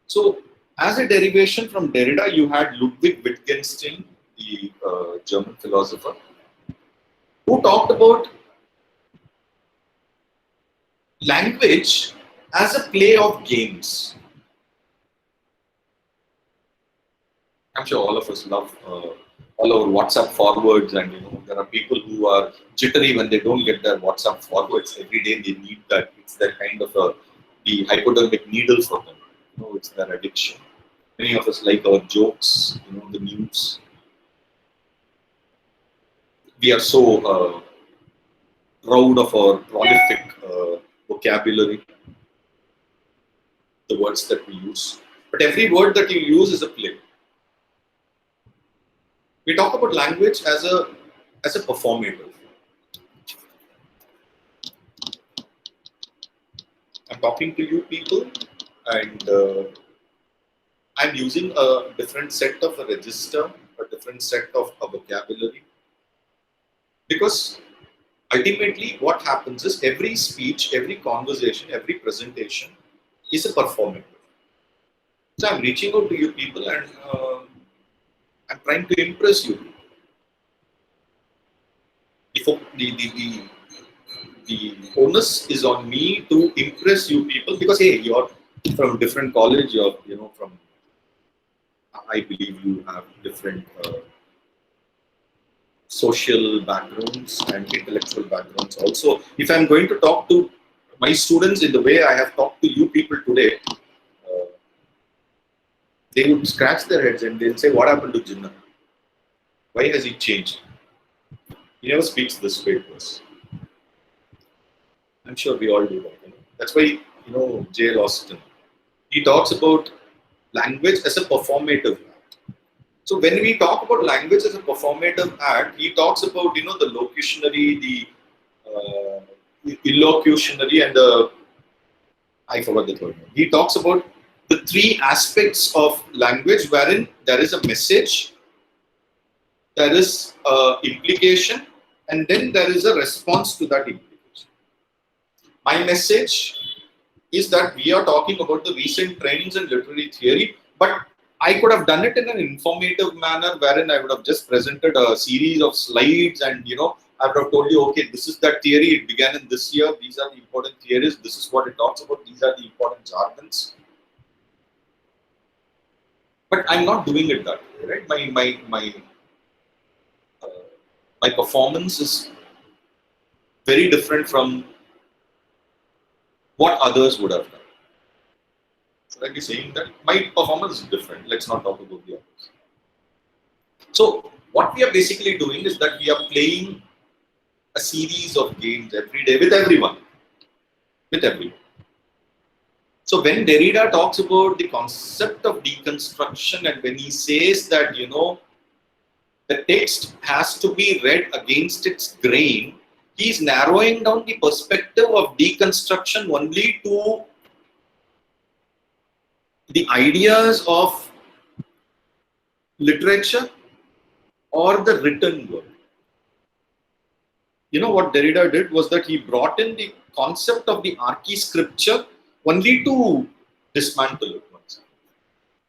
So, as a derivation from Derrida, you had Ludwig Wittgenstein, the German philosopher, who talked about language as a play of games. I'm sure all of us love all our WhatsApp forwards, and there are people who are jittery when they don't get their WhatsApp forwards. Every day they need that. It's that kind of the hypodermic needle for them. It's their addiction. Many of us like our jokes, the news. We are so proud of our prolific vocabulary, the words that we use. But every word that you use is a play. We talk about language as a performative. I'm talking to you people, and I'm using a different set of a register, a different set of a vocabulary. Because ultimately what happens is every speech, every conversation, every presentation is a performative. So I'm reaching out to you people, and I'm trying to impress you. The onus is on me to impress you people, because hey, you're from different college, you're from, I believe you have different social backgrounds and intellectual backgrounds also. If I'm going to talk to my students in the way I have talked to you people today, they would scratch their heads and they'll say, what happened to Jinnah? Why has he changed? He never speaks this way to us. I'm sure we all do that. That's why, J.L. Austin, he talks about language as a performative act. So when we talk about language as a performative act, he talks about, the locutionary, the illocutionary, and I forgot the third one. He talks about the three aspects of language wherein there is a message, there is implication, and then there is a response to that implication. My message is that we are talking about the recent trends in literary theory, but I could have done it in an informative manner wherein I would have just presented a series of slides and, I would have told you, okay, this is that theory, it began in this year, these are the important theories, this is what it talks about, these are the important jargons. But I'm not doing it that way, right? My performance is very different from what others would have done. Should I be saying that? My performance is different. Let's not talk about the others. So what we are basically doing is that we are playing a series of games every day with everyone. So when Derrida talks about the concept of deconstruction, and when he says that, the text has to be read against its grain, he is narrowing down the perspective of deconstruction only to the ideas of literature or the written word. What Derrida did was that he brought in the concept of the archiscripture only to dismantle it.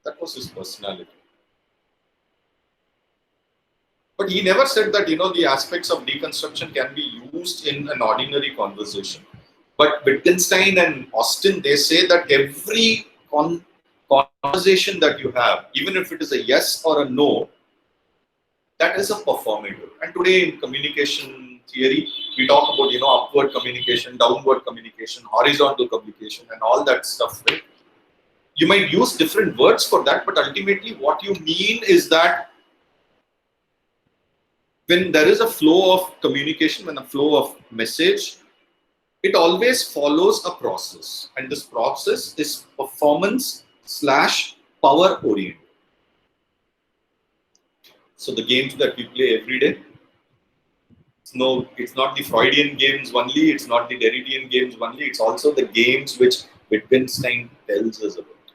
That was his personality. But he never said that, the aspects of deconstruction can be used in an ordinary conversation. But Wittgenstein and Austin, they say that every conversation that you have, even if it is a yes or a no, that is a performative. And today in communication theory, we talk about, upward communication, downward communication, horizontal communication, and all that stuff, right? You might use different words for that, but ultimately what you mean is that when there is a flow of communication, when a flow of message, it always follows a process. And this process is performance / power oriented. So the games that we play every day, it's not the Freudian games only, it's not the Derridian games only, it's also the games which Wittgenstein tells us about.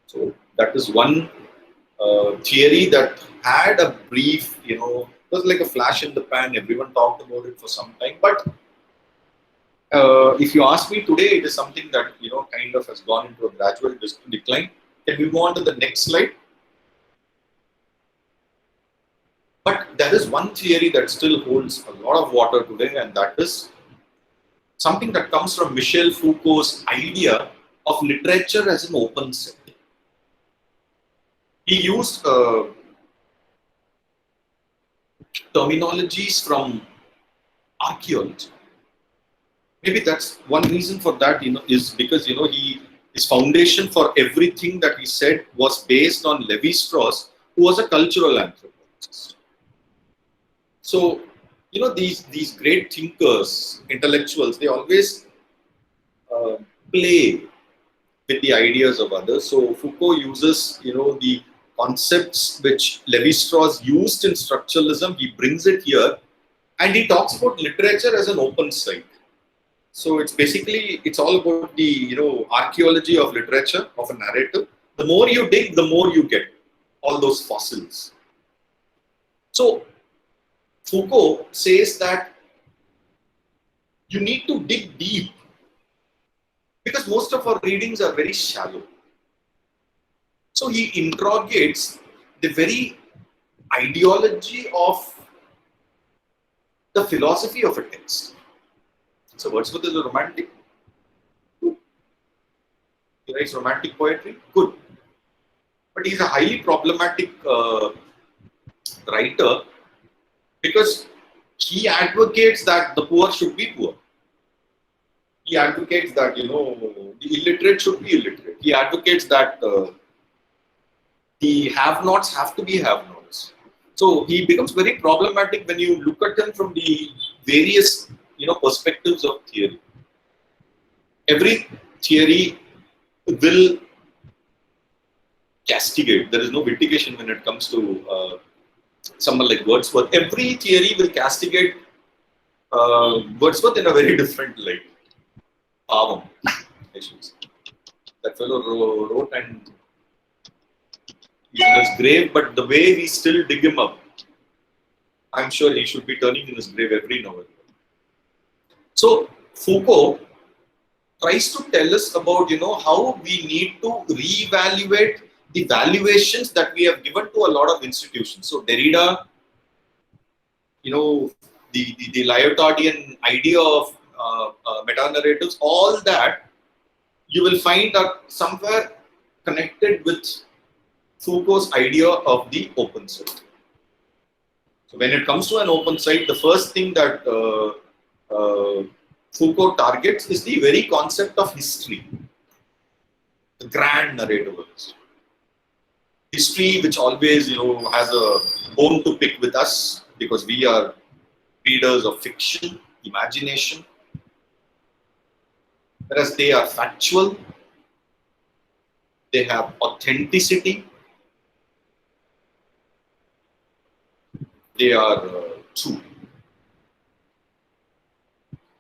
So that is one theory that had a brief, it was like a flash in the pan. Everyone talked about it for some time, but if you ask me today, it is something that kind of has gone into a gradual decline. Can we move on to the next slide? But there is one theory that still holds a lot of water today, and that is something that comes from Michel Foucault's idea of literature as an open set. He used terminologies from archaeology. Maybe that's one reason for that, is because his foundation for everything that he said was based on Lévi-Strauss, who was a cultural anthropologist. So, these great thinkers, intellectuals, they always play with the ideas of others. So Foucault uses, the concepts which Lévi-Strauss used in structuralism. He brings it here, and he talks about literature as an open site. So it's all about the archaeology of literature, of a narrative. The more you dig, the more you get all those fossils. So Foucault says that you need to dig deep, because most of our readings are very shallow. So he interrogates the very ideology of the philosophy of a text. So Wordsworth is a romantic. He writes romantic poetry. Good. But he's a highly problematic writer, because he advocates that the poor should be poor. He advocates that the illiterate should be illiterate. He advocates that the have-nots have to be have-nots. So he becomes very problematic when you look at him from the various perspectives of theory. Every theory will castigate. There is no mitigation when it comes to someone like Wordsworth. Every theory will castigate Wordsworth in a very different light. That fellow wrote, and he's in his grave, but the way we still dig him up, I'm sure he should be turning in his grave every now and then. So Foucault tries to tell us about how we need to reevaluate the valuations that we have given to a lot of institutions. So Derrida, the Lyottardian idea of meta-narratives, all that you will find are somewhere connected with Foucault's idea of the open site. So when it comes to an open site, the first thing that Foucault targets is the very concept of history, the grand narrative of history. History which always has a bone to pick with us, because we are readers of fiction, imagination, whereas they are factual, they have authenticity, they are true.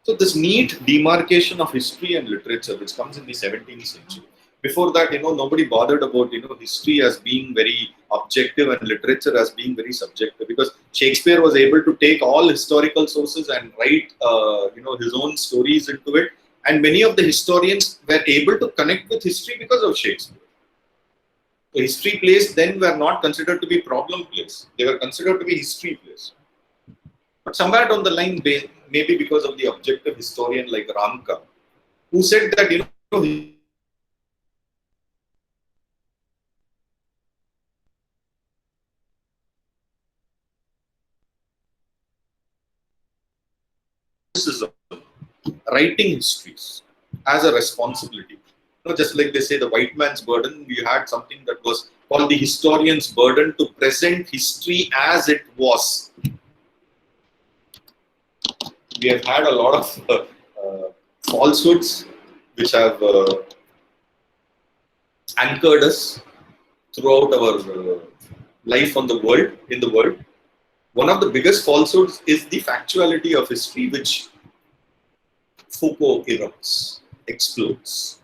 So this neat demarcation of history and literature, which comes in the 17th century. Before that, nobody bothered about history as being very objective and literature as being very subjective, because Shakespeare was able to take all historical sources and write his own stories into it, and many of the historians were able to connect with history because of Shakespeare. So history plays then were not considered to be problem plays; they were considered to be history plays. But somewhere down the line, maybe because of the objective historian like Ramka, who said that writing histories as a responsibility. Just like they say the white man's burden, we had something that was called the historian's burden to present history as it was. We have had a lot of falsehoods which have anchored us throughout our life on the world, in the world. One of the biggest falsehoods is the factuality of history, which Foucault erupts, explodes.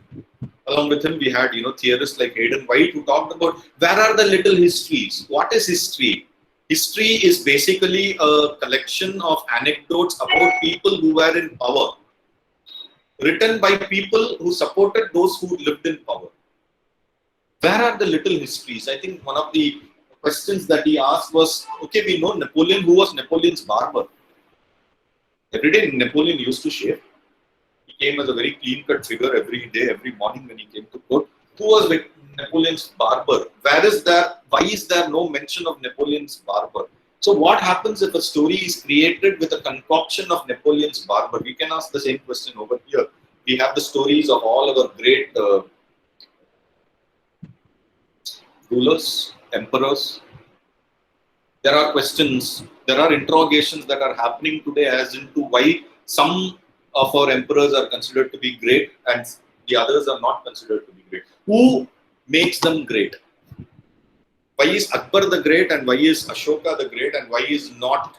Along with him, we had theorists like Hayden White who talked about where are the little histories. What is history? History is basically a collection of anecdotes about people who were in power, written by people who supported those who lived in power. Where are the little histories? I think one of the questions that he asked was, okay, we know Napoleon. Who was Napoleon's barber? Every day Napoleon used to shave. He came as a very clean-cut figure every day, every morning when he came to court. Who was Napoleon's barber? Why is there no mention of Napoleon's barber? So what happens if a story is created with a concoction of Napoleon's barber? We can ask the same question over here. We have the stories of all our great rulers, emperors. There are questions, there are interrogations that are happening today as into why some of our emperors are considered to be great and the others are not considered to be great. Who makes them great? Why is Akbar the great and why is Ashoka the great and why is not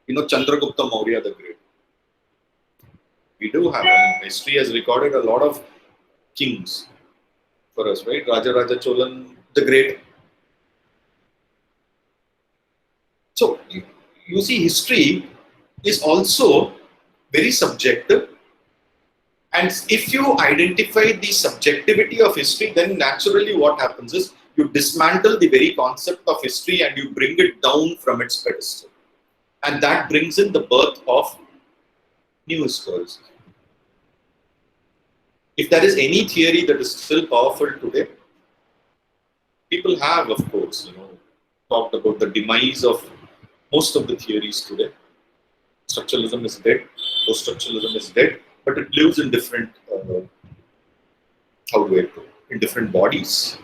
Chandragupta Maurya the great? We do have, history has recorded a lot of kings for us, right? Raja Cholan the great. So you see, history is also very subjective, and if you identify the subjectivity of history, then naturally what happens is you dismantle the very concept of history and you bring it down from its pedestal, and that brings in the birth of new historicism. If there is any theory that is still powerful today, people have, of course, talked about the demise of most of the theories today. Structuralism is dead, post-structuralism is dead, but it lives in different, in different bodies.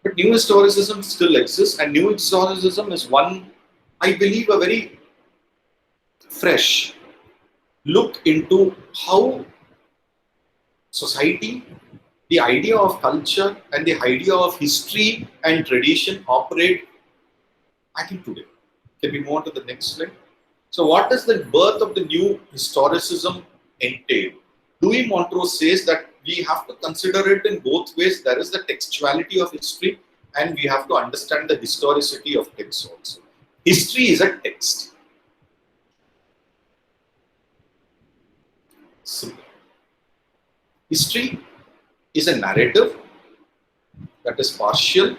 But new historicism still exists, and new historicism is one, I believe, a very fresh look into how society, the idea of culture, and the idea of history and tradition operate, I think, today. Can we move on to the next slide? So what does the birth of the new historicism entail? Louis Montrose says that we have to consider it in both ways. There is the textuality of history and we have to understand the historicity of text also. History is a text. Simple. History is a narrative that is partial,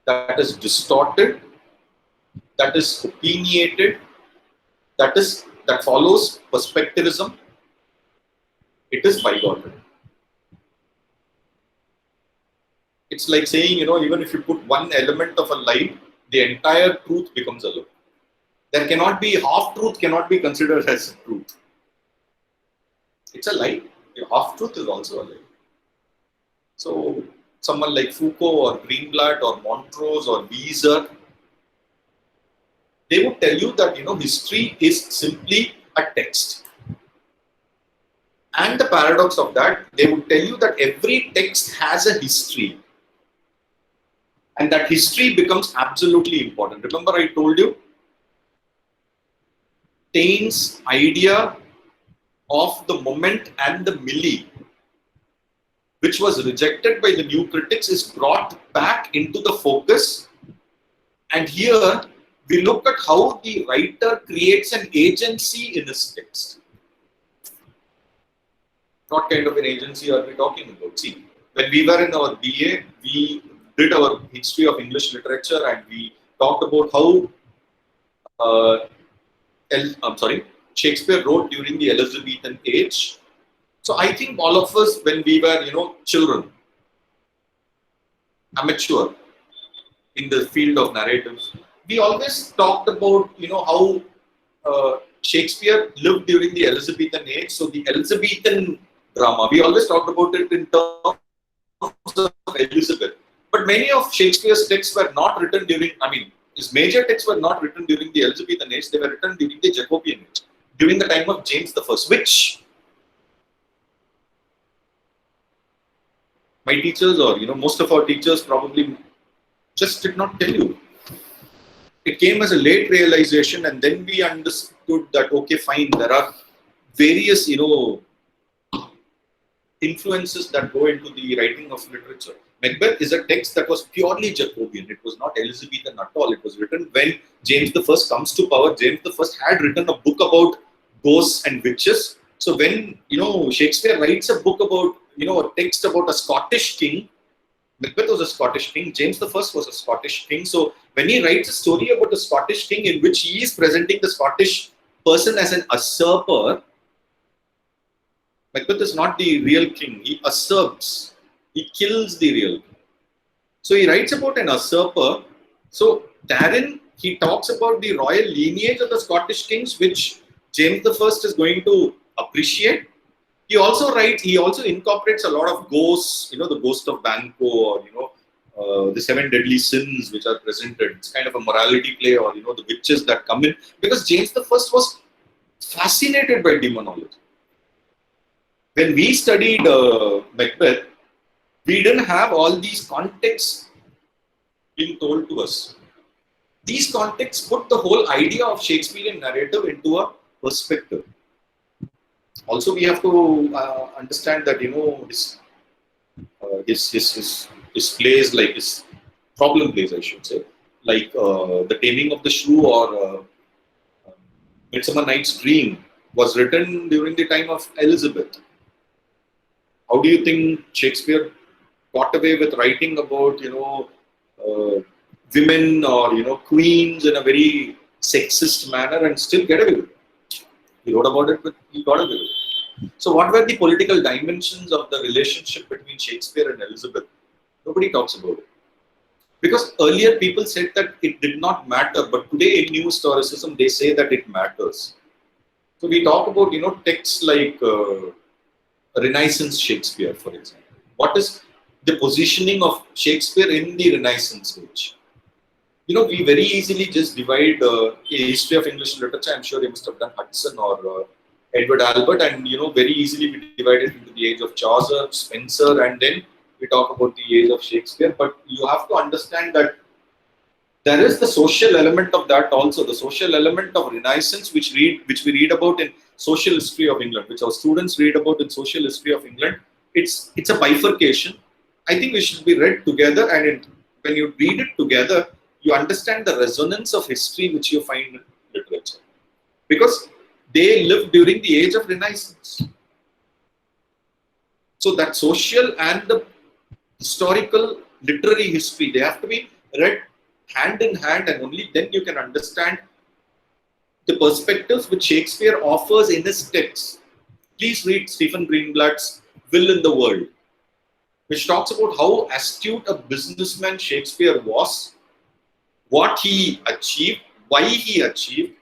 that is distorted, that is opinionated, that follows perspectivism. It is bygone. It's like saying, even if you put one element of a lie, the entire truth becomes a lie. There cannot be half-truth, cannot be considered as truth. It's a lie. Half-truth is also a lie. So someone like Foucault or Greenblatt or Montrose or Wieser, they would tell you that history is simply a text. And the paradox of that, they would tell you that every text has a history. And that history becomes absolutely important. Remember I told you, Taine's idea of the moment and the milli, which was rejected by the new critics, is brought back into the focus. And here we look at how the writer creates an agency in his text. What kind of an agency are we talking about? See, when we were in our BA, we did our history of English literature and we talked about how Shakespeare wrote during the Elizabethan age. So I think all of us, when we were, children, amateur in the field of narratives, we always talked about, how Shakespeare lived during the Elizabethan age. So the Elizabethan drama, we always talked about it in terms of Elizabeth. But many of Shakespeare's texts were not written during, his major texts were not written during the Elizabethan age, they were written during the Jacobean age, during the time of James I, which my teachers or most of our teachers probably just did not tell you. It came as a late realization, and then we understood that, okay, fine, there are various, influences that go into the writing of literature. Macbeth is a text that was purely Jacobean. It was not Elizabethan at all. It was written when James I comes to power. James I had written a book about ghosts and witches. So when, Shakespeare writes a book about, a text about a Scottish king, Macbeth was a Scottish king, James I was a Scottish king. So when he writes a story about a Scottish king in which he is presenting the Scottish person as an usurper, Macbeth is not the real king. He usurps. He kills the real king. So he writes about an usurper. So therein he talks about the royal lineage of the Scottish kings, which James I is going to appreciate. He also incorporates a lot of ghosts, the ghost of Banquo, or the 7 deadly sins which are presented. It's kind of a morality play, or the witches that come in, because James I was fascinated by demonology. When we studied Macbeth, we didn't have all these contexts being told to us. These contexts put the whole idea of Shakespearean narrative into a perspective. Also, we have to understand that his plays, like his problem plays, I should say, like The Taming of the Shrew or Midsummer Night's Dream, was written during the time of Elizabeth. How do you think Shakespeare got away with writing about women or queens in a very sexist manner and still get away with it? He wrote about it, but he got away with it. So what were the political dimensions of the relationship between Shakespeare and Elizabeth? Nobody talks about it. Because earlier people said that it did not matter, but today in new historicism they say that it matters. So we talk about texts like Renaissance Shakespeare, for example. What is the positioning of Shakespeare in the Renaissance age? We very easily just divide a history of English literature. I'm sure you must have done Hudson or Edward Albert, and very easily we divide it into the age of Chaucer, Spencer, and then we talk about the age of Shakespeare. But you have to understand that there is the social element of that also, the social element of Renaissance, which we read about in Social History of England, which our students read about in Social History of England. It's a bifurcation. I think we should be read together, and when you read it together, you understand the resonance of history which you find in literature, because they lived during the age of Renaissance. So that social and the historical literary history, they have to be read hand in hand, and only then you can understand the perspectives which Shakespeare offers in his texts. Please read Stephen Greenblatt's Will in the World, which talks about how astute a businessman Shakespeare was, what he achieved, why he achieved.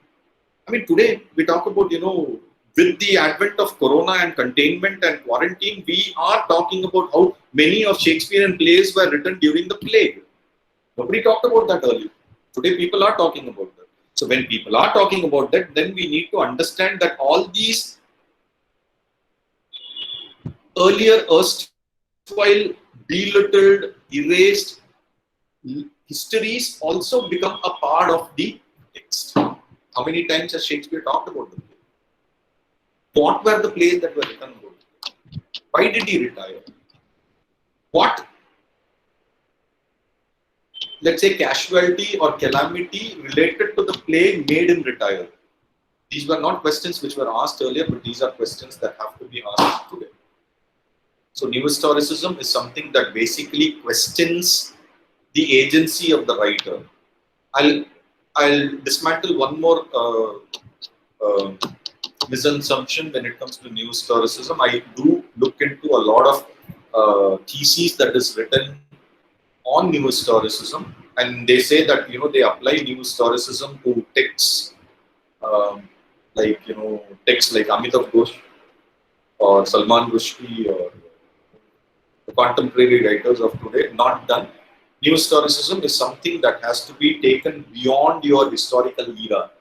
I mean, today we talk about, with the advent of Corona and containment and quarantine, we are talking about how many of Shakespearean plays were written during the plague. Nobody talked about that earlier. Today people are talking about that. So when people are talking about that, then we need to understand that all these earlier erstwhile belittled, erased histories also become a part of the text. How many times has Shakespeare talked about the play? What were the plays that were written about? Why did he retire? What, let's say, casualty or calamity related to the play made him retire? These were not questions which were asked earlier, but these are questions that have to be asked today. So new historicism is something that basically questions the agency of the writer. I'll dismantle one more misassumption when it comes to new historicism. I do look into a lot of theses that is written on new historicism, and they say that they apply new historicism to texts texts like Amitav Ghosh or Salman Rushdie or the contemporary writers of today. Not done. New historicism is something that has to be taken beyond your historical era,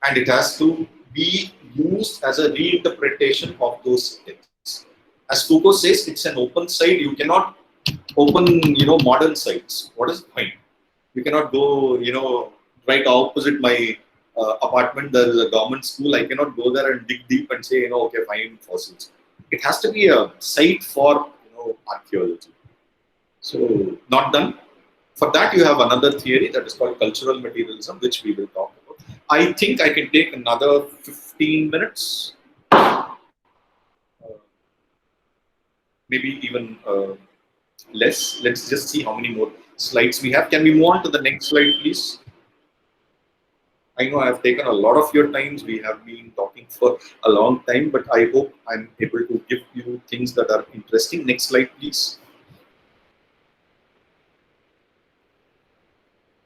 and it has to be used as a reinterpretation of those texts. As Foucault says, it's an open side. You cannot open, modern sites. What is the point? You cannot go, right opposite my apartment, there is a government school. I cannot go there and dig deep and say, okay, find fossils. It has to be a site for, archaeology. So, not done. For that, you have another theory that is called cultural materialism, which we will talk about. I think I can take another 15 minutes, maybe even less. Let's just see how many more slides we have. Can we move on to the next slide, please? I know I have taken a lot of your times. We have been talking for a long time, but I hope I'm able to give you things that are interesting. Next slide, please.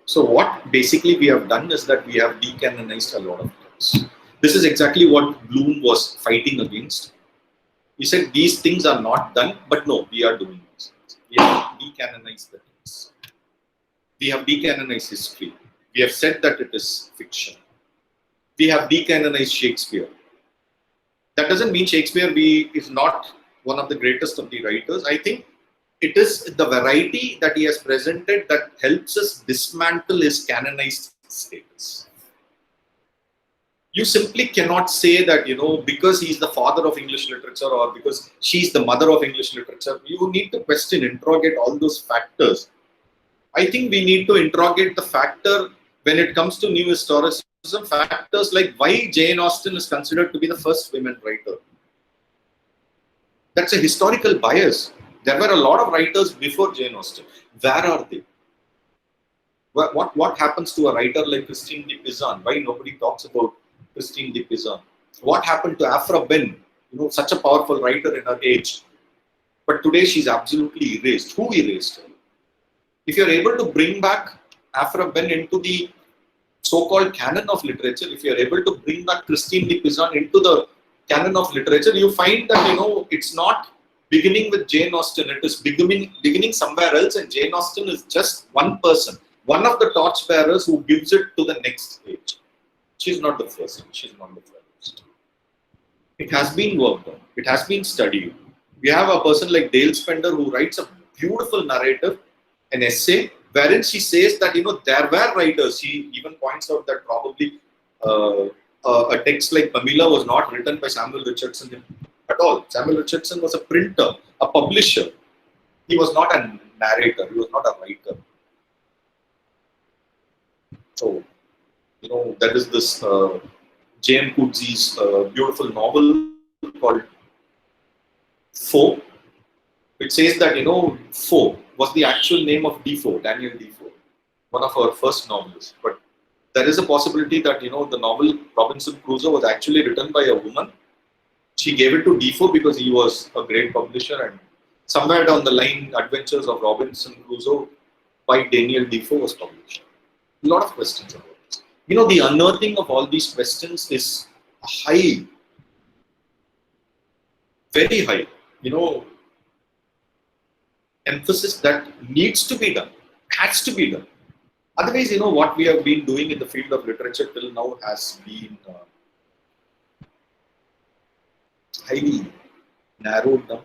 So what basically we have done is that we have decanonized a lot of things. This is exactly what Bloom was fighting against. He said these things are not done, but no, we are doing these things. We have decanonized the things. We have decanonized history. We have said that it is fiction. We have decanonized Shakespeare. That doesn't mean Shakespeare is not one of the greatest of the writers. I think it is the variety that he has presented that helps us dismantle his canonized status. You simply cannot say that, because he's the father of English literature or because she's the mother of English literature. You need to question, interrogate all those factors. I think we need to interrogate the factor when it comes to new historicism, factors like why Jane Austen is considered to be the first women writer. That's a historical bias. There were a lot of writers before Jane Austen. Where are they? What happens to a writer like Christine de Pizan? Why nobody talks about Christine de Pizan? What happened to Aphra Behn? Such a powerful writer in her age. But today she's absolutely erased. Who erased her? If you're able to bring back Aphra Behn into the so-called canon of literature, if you're able to bring back Christine de Pizan into the canon of literature, you find that, it's not beginning with Jane Austen, it is beginning somewhere else, and Jane Austen is just one person, one of the torchbearers who gives it to the next age. She's not the first, she's not the first. It has been worked on, it has been studied. We have a person like Dale Spender who writes a beautiful narrative, an essay, wherein she says that, there were writers. She even points out that probably a text like Pamela was not written by Samuel Richardson at all. Samuel Richardson was a printer, a publisher. He was not a narrator, he was not a writer. So, that is this J.M. Coetzee's beautiful novel called Foe, which says that, Foe was the actual name of Defoe, Daniel Defoe, one of our first novels. But there is a possibility that, the novel Robinson Crusoe was actually written by a woman. She gave it to Defoe because he was a great publisher, and somewhere down the line, Adventures of Robinson Crusoe by Daniel Defoe was published. A lot of questions about this. The unearthing of all these questions is high, very high, emphasis that needs to be done, has to be done. Otherwise, what we have been doing in the field of literature till now has been highly narrowed down,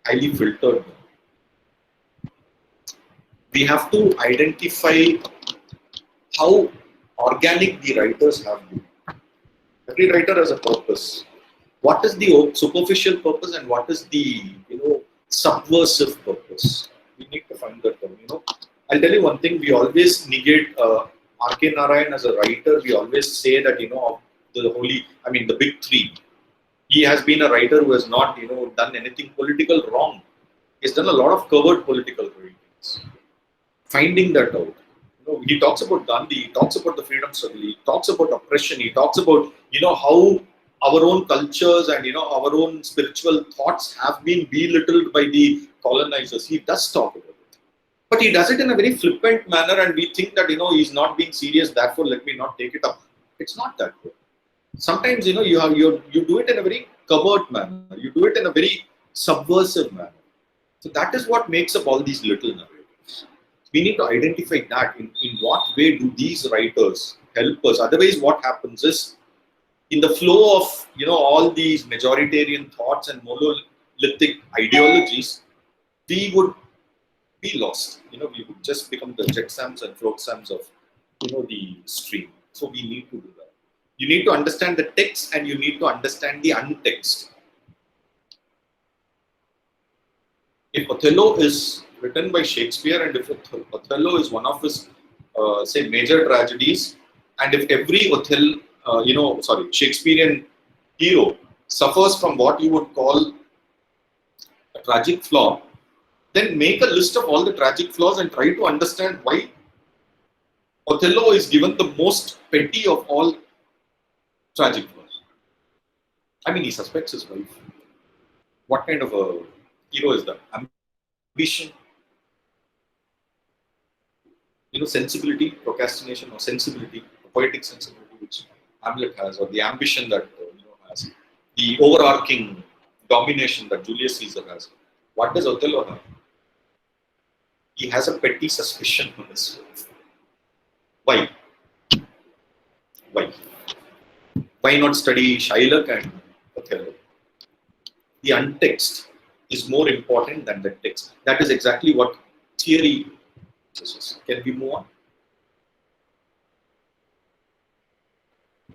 highly filtered down. We have to identify how organic the writers have been. Every writer has a purpose. What is the superficial purpose and what is the subversive purpose? We need to find that out. I'll tell you one thing. We always negate R.K. Narayan as a writer. We always say that the big three. He has been a writer who has not done anything political wrong. He's done a lot of covert political writings. Finding that out. He talks about Gandhi. He talks about the freedom struggle. He talks about oppression. He talks about how our own cultures and our own spiritual thoughts have been belittled by the colonizers. He does talk about it, but he does it in a very flippant manner, and we think that he's not being serious. Therefore, let me not take it up. It's not that way. Sometimes you do it in a very covert manner. You do it in a very subversive manner. So that is what makes up all these little narratives. We need to identify that in what way do these writers help us. Otherwise, what happens is, in the flow of all these majoritarian thoughts and monolithic ideologies, we would be lost. We would just become the jetsams and flotsams of, the stream. So we need to do that. You need to understand the text and you need to understand the untext. If Othello is written by Shakespeare and if Othello is one of his, say, major tragedies, and if every Shakespearean hero suffers from what you would call a tragic flaw, then make a list of all the tragic flaws and try to understand why Othello is given the most petty of all tragic flaws. I mean, he suspects his wife. What kind of a hero is that? Ambition, sensibility, procrastination, or sensibility, poetic sensibility, which Hamlet has, or the ambition that has, the overarching domination that Julius Caesar has. What does Othello have? He has a petty suspicion on his wife. Why? Why? Why not study Shylock and Othello? The untext is more important than the text. That is exactly what theory is. Can we move on?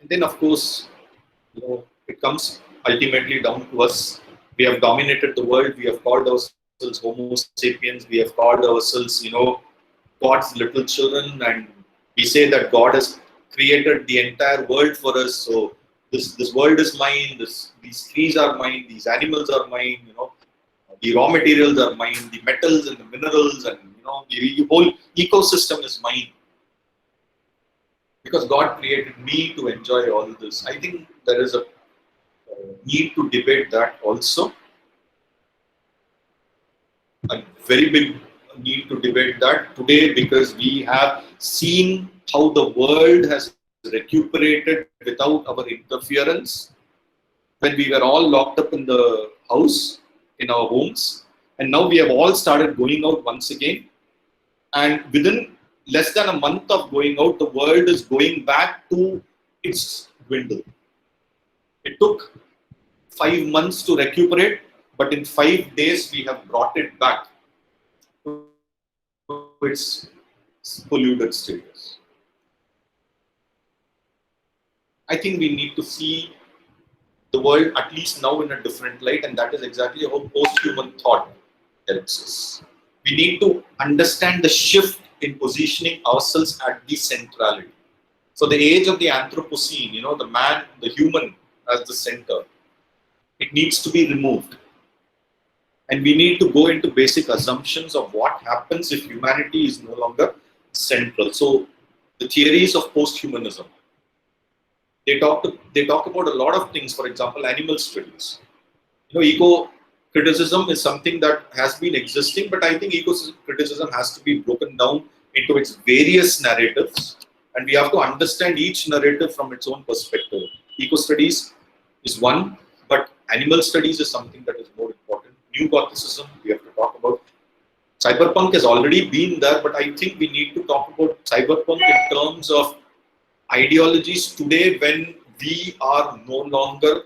And then, of course, it comes ultimately down to us. We have dominated the world. We have called ourselves Homo sapiens. We have called ourselves, God's little children, and we say that God has created the entire world for us. So this world is mine. These trees are mine. These animals are mine. The raw materials are mine. The metals and the minerals, and the whole ecosystem is mine. Because God created me to enjoy all this. I think there is a need to debate that also. A very big need to debate that today, because we have seen how the world has recuperated without our interference when we were all locked up in the house, in our homes, and now we have all started going out once again, and within less than a month of going out, the world is going back to its dwindle. It took 5 months to recuperate, but in 5 days we have brought it back to its polluted status. I think we need to see the world at least now in a different light, and that is exactly how post-human thought helps us. We need to understand the shift in positioning ourselves at the centrality. So the age of the Anthropocene, the man, the human as the center, it needs to be removed. And we need to go into basic assumptions of what happens if humanity is no longer central. So the theories of post-humanism, they talk about a lot of things. For example, animal studies. Eco-criticism is something that has been existing, but I think eco-criticism has to be broken down into its various narratives, and we have to understand each narrative from its own perspective. Eco-studies is one, but animal studies is something that is more important. New Gothicism, we have to talk about. Cyberpunk has already been there, but I think we need to talk about cyberpunk in terms of ideologies today when we are no longer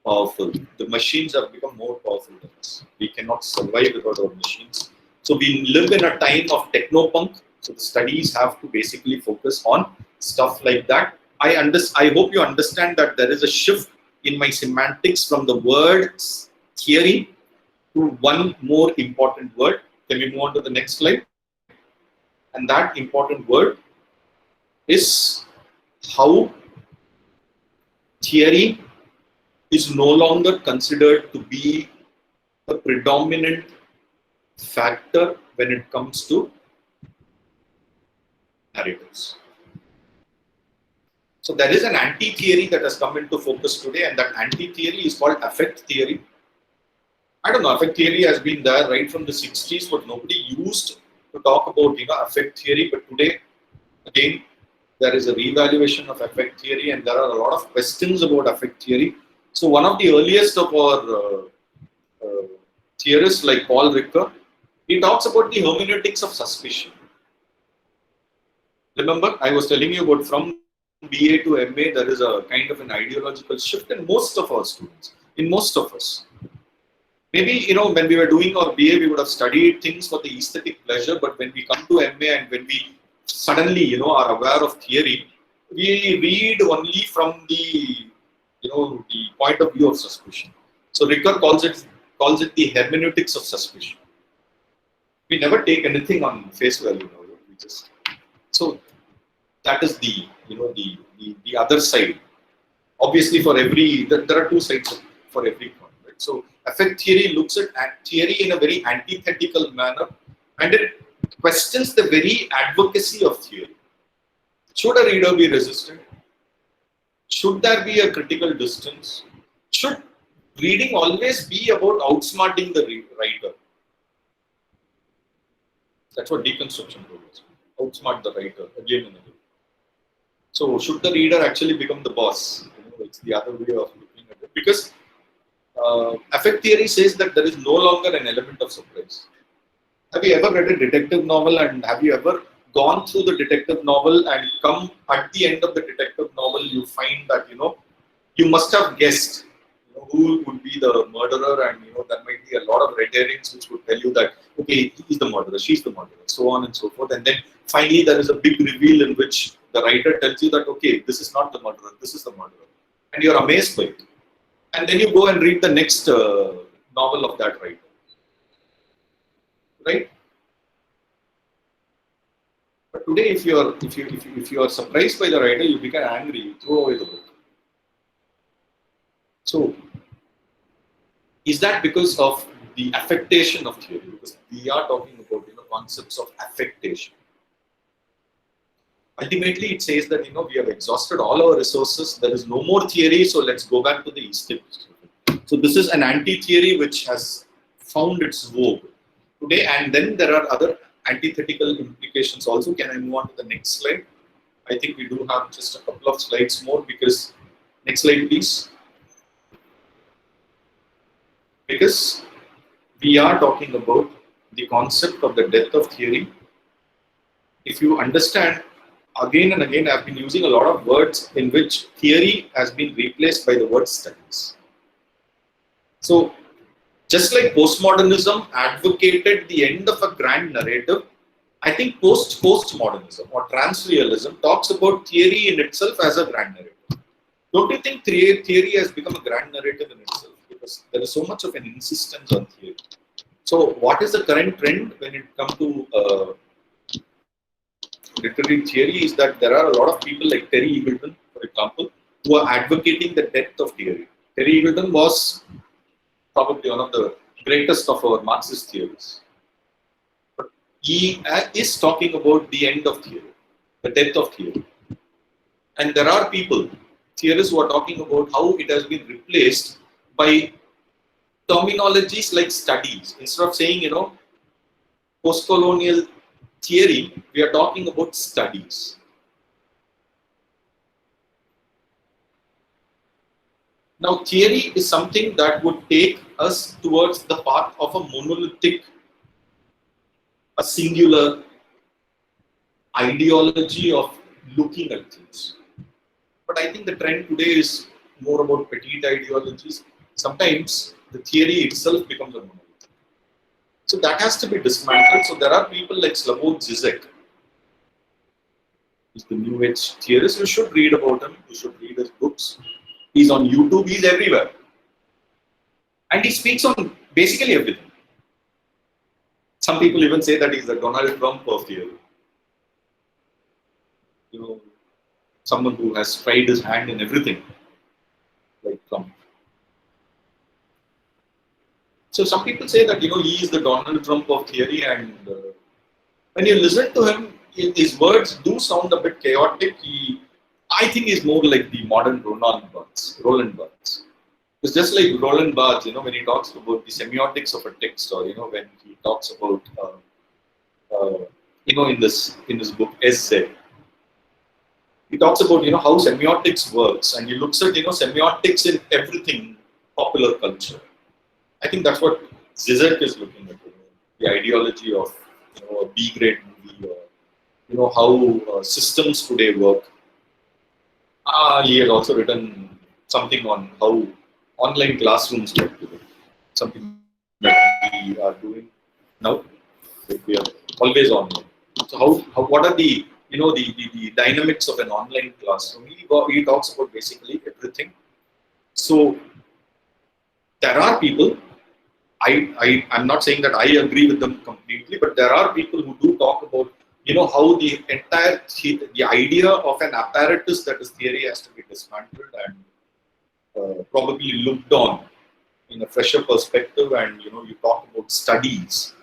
powerful. The machines have become more powerful than us. We cannot survive without our machines. So we live in a time of technopunk. So the studies have to basically focus on stuff like that. I hope you understand that there is a shift in my semantics from the word theory to one more important word. Can we move on to the next slide? And that important word is how theory is no longer considered to be a predominant factor when it comes to narratives. So there is an anti-theory that has come into focus today, and that anti-theory is called affect theory. I don't know, affect theory has been there right from the 60s, but nobody used to talk about affect theory. But today, again, there is a reevaluation of affect theory, and there are a lot of questions about affect theory. So one of the earliest of our theorists, like Paul Ricoeur, he talks about the hermeneutics of suspicion. Remember, I was telling you about from BA to MA, there is a kind of an ideological shift in most of our students, in most of us. Maybe, when we were doing our BA, we would have studied things for the aesthetic pleasure, but when we come to MA and when we suddenly, are aware of theory, we read only from the, the point of view of suspicion. So Ricker calls it the hermeneutics of suspicion. We never take anything on face value. We just, so that is the, the other side. Obviously, for every, there are two sides for every coin, right? So affect theory looks at theory in a very antithetical manner, and it questions the very advocacy of theory. Should a reader be resistant? Should there be a critical distance? Should reading always be about outsmarting the writer? That's what deconstruction is. Outsmart the writer again and again. So should the reader actually become the boss? It's the other way of looking at it. Because affect theory says that there is no longer an element of surprise. Have you ever read a detective novel, and have you ever gone through the detective novel and come at the end of the detective novel, you find that, you must have guessed who would be the murderer, and there might be a lot of red herrings which would tell you that, okay, he's the murderer, she's the murderer, so on and so forth. And then finally there is a big reveal in which the writer tells you that, okay, this is not the murderer, this is the murderer. And you're amazed by it. And then you go and read the next novel of that writer. Right? But today, if you are surprised by the writer, you become angry, you throw away the book. So, is that because of the affectation of theory? Because we are talking about concepts of affectation. Ultimately, it says that we have exhausted all our resources. There is no more theory, so let's go back to the aesthetic. So this is an anti-theory which has found its vogue today, and then there are other antithetical implications also. Can I move on to the next slide? I think we do have just a couple of slides more, because next slide, please. Because we are talking about the concept of the death of theory. If you understand, again and again, I've been using a lot of words in which theory has been replaced by the word studies. So, just like postmodernism advocated the end of a grand narrative, I think postmodernism or transrealism talks about theory in itself as a grand narrative. Don't you think theory has become a grand narrative in itself? Because there is so much of an insistence on theory. So, what is the current trend when it comes to literary theory is that there are a lot of people like Terry Eagleton, for example, who are advocating the death of theory. Terry Eagleton was probably one of the greatest of our Marxist theories. But he is talking about the end of theory, the death of theory. And there are people, theorists, who are talking about how it has been replaced by terminologies like studies. Instead of saying, post-colonial theory, we are talking about studies. Now, theory is something that would take us towards the path of a monolithic, a singular ideology of looking at things. But I think the trend today is more about petite ideologies. Sometimes the theory itself becomes a monolith. So that has to be dismantled. So there are people like Slavoj Zizek. He's the New Age theorist. You should read about him. You should read his books. He's on YouTube. He's everywhere. And he speaks on basically everything. Some people even say that he's the Donald Trump of theory. Someone who has tried his hand in everything, like Trump. So some people say that he is the Donald Trump of theory, and when you listen to him, his words do sound a bit chaotic. I think he's more like the modern Roland Barthes. It's just like Roland Barthes, when he talks about the semiotics of a text, or when he talks about in this book SZ. He talks about how semiotics works, and he looks at semiotics in everything, popular culture. I think that's what Zizek is looking at, the ideology of a B-grade movie, or how systems today work. He has also written something on how online classrooms work today. Something we are doing now. We are always online. So what are the the dynamics of an online classroom? He talks about basically everything. So there are people. I'm not saying that I agree with them completely, but there are people who do talk about how the idea of an apparatus that is theory has to be dismantled and probably looked on in a fresher perspective, and you talk about studies.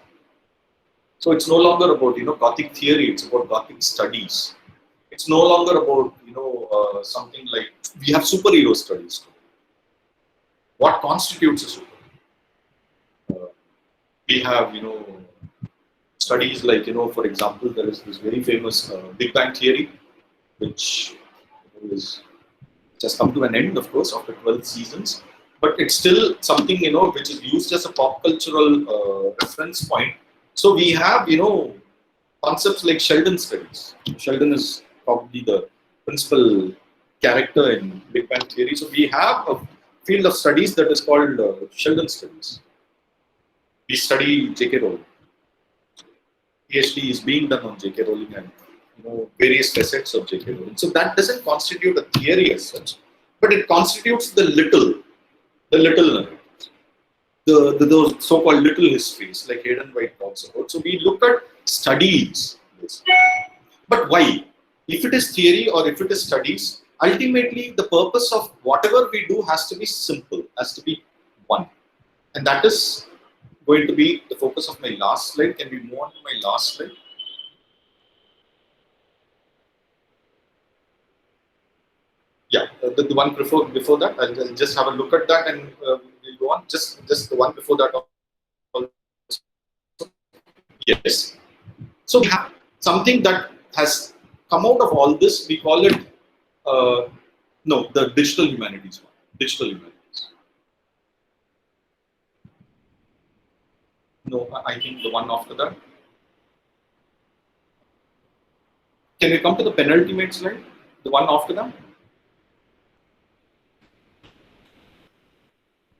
So it's no longer about Gothic theory; it's about Gothic studies. It's no longer about something like we have superhero studies today. What constitutes a superhero? We have studies like for example, there is this very famous Big Bang theory, which is has come to an end, of course, after 12 seasons. But it's still something which is used as a pop cultural reference point. So we have concepts like Sheldon studies. Sheldon is probably the principal character in Big Bang theory. So we have a field of studies that is called Sheldon studies. We study J.K. Rowling. PhD is being done on J.K. Rowling and various facets of J.K. Rowling. So that doesn't constitute a theory as such, but it constitutes the little narratives, those so-called little histories like Hayden White talks about. So we look at studies, but why? If it is theory or if it is studies, ultimately the purpose of whatever we do has to be simple, has to be one, and that is going to be the focus of my last slide. Can we move on to my last slide? Yeah, the one before that, I'll just have a look at that and we'll go on. Just the one before that also. Yes. So we have something that has come out of all this. We call it, no, the digital humanities one. Digital humanities. No, I think the one after that. Can we come to the penultimate slide? The one after that?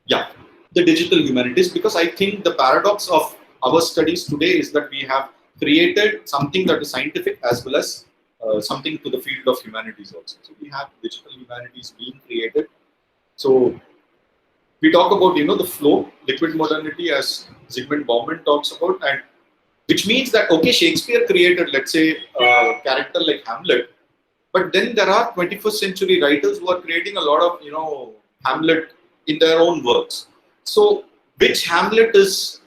Yeah, the digital humanities, because I think the paradox of our studies today is that we have created something that is scientific as well as something to the field of humanities also. So we have digital humanities being created. So we talk about the flow, liquid modernity, as Zygmunt Bauman talks about, and which means that okay, Shakespeare created, let's say, a character like Hamlet, but then there are 21st century writers who are creating a lot of Hamlet in their own works. So which Hamlet is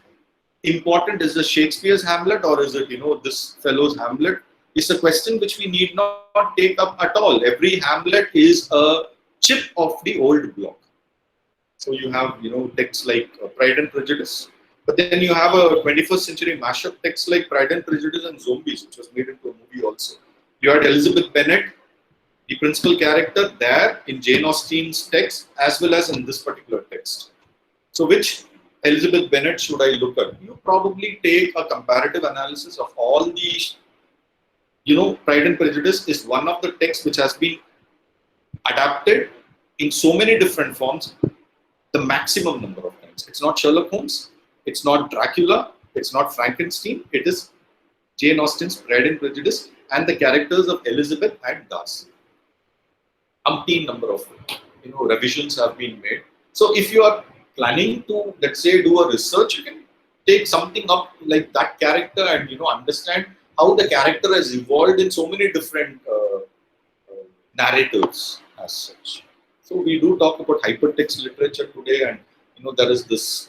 important? Is it Shakespeare's Hamlet or is it this fellow's Hamlet? Is a question which we need not take up at all. Every Hamlet is a chip of the old block. So you have texts like Pride and Prejudice, but then you have a 21st century mashup text like Pride and Prejudice and Zombies, which was made into a movie also. You had Elizabeth Bennet, the principal character, there in Jane Austen's text as well as in this particular text. So which Elizabeth Bennet should I look at? You probably take a comparative analysis of all these. Pride and Prejudice is one of the texts which has been adapted in so many different forms, the maximum number of times. It's not Sherlock Holmes, it's not Dracula, it's not Frankenstein, it is Jane Austen's Pride and Prejudice and the characters of Elizabeth and Darcy. Umpteen number of revisions have been made. So if you are planning to, let's say, do a research, you can take something up like that character and understand how the character has evolved in so many different narratives as such. So we do talk about hypertext literature today, and there is this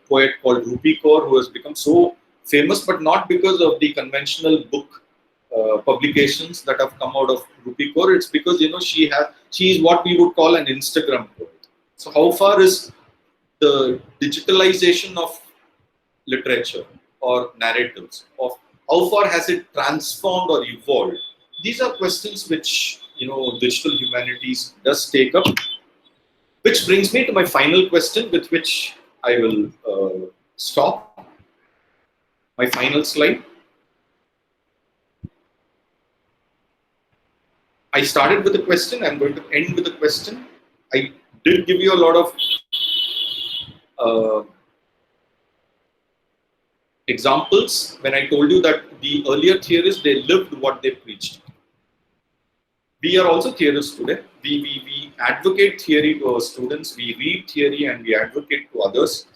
poet called Rupi Kaur who has become so famous, but not because of the conventional book publications that have come out of Rupi Kaur. It's because she is what we would call an Instagram poet. So how far is the digitalization of literature or narratives, of how far has it transformed or evolved? These are questions which digital humanities does take up. Which brings me to my final question, with which I will stop. My final slide. I started with a question. I'm going to end with a question. I did give you a lot of Examples, when I told you that the earlier theorists, they lived what they preached. We are also theorists today. We advocate theory to our students, we read theory and we advocate to others.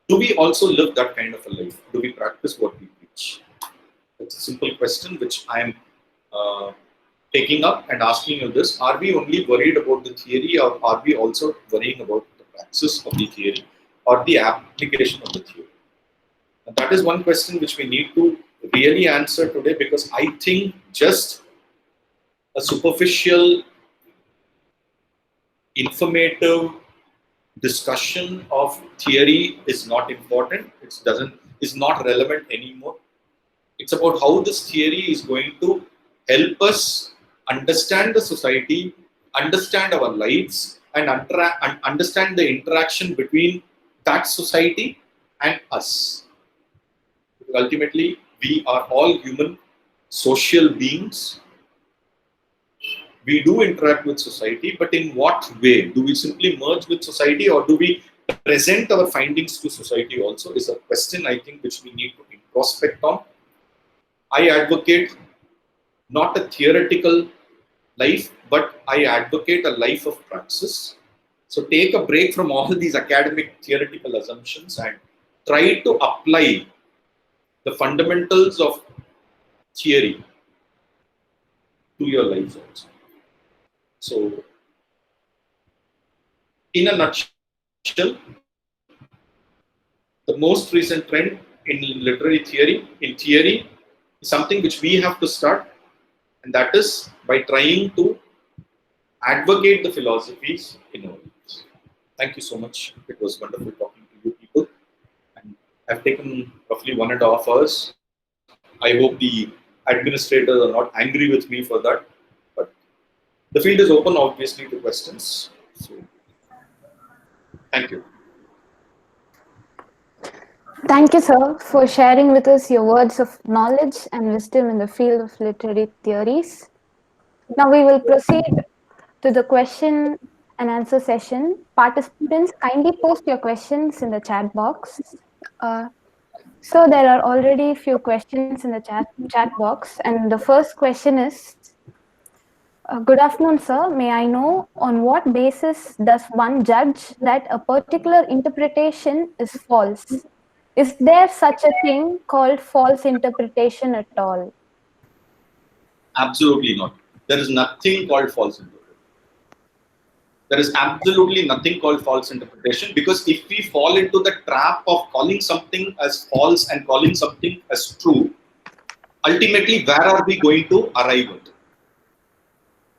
Do we also live that kind of a life? Do we practice what we preach? It's a simple question which I am taking up and asking you this. Are we only worried about the theory, or are we also worrying about the praxis of the theory or the application of the theory? And that is one question which we need to really answer today, because I think just a superficial, informative discussion of theory is not important. Is not relevant anymore. It's about how this theory is going to help us understand the society, understand our lives, and understand the interaction between that society and us. Because ultimately, we are all human social beings. We do interact with society, but in what way? Do we simply merge with society, or do we present our findings to society also, is a question I think which we need to introspect on. I advocate not a theoretical life, but I advocate a life of praxis. So take a break from all these academic theoretical assumptions and try to apply the fundamentals of theory to your lives also. So, in a nutshell, the most recent trend in literary theory, is something which we have to start, and that is by trying to advocate the philosophies in our lives. Thank you so much. It was wonderful talking to you people. And I've taken roughly 1.5 hours. I hope the administrators are not angry with me for that. But the field is open, obviously, to questions. So, thank you. Thank you, sir, for sharing with us your words of knowledge and wisdom in the field of literary theories. Now we will proceed to the question and answer session. Participants, kindly post your questions in the chat box. So there are already a few questions in the chat box, and the first question is, good afternoon, sir. May I know on what basis does one judge that a particular interpretation is false? Is there such a thing called false interpretation at all? Absolutely not. There is nothing called false interpretation. There is absolutely nothing called false interpretation, because if we fall into the trap of calling something as false and calling something as true, ultimately, where are we going to arrive at?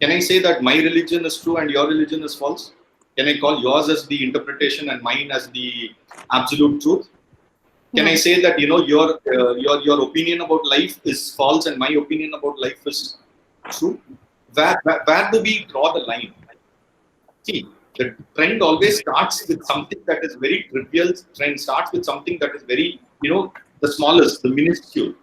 Can I say that my religion is true and your religion is false? Can I call yours as the interpretation and mine as the absolute truth? Can I say that your opinion about life is false and my opinion about life is true? Where do we draw the line? See, the trend always starts with something that is very trivial. Trend starts with something that is very, the smallest, the minuscule.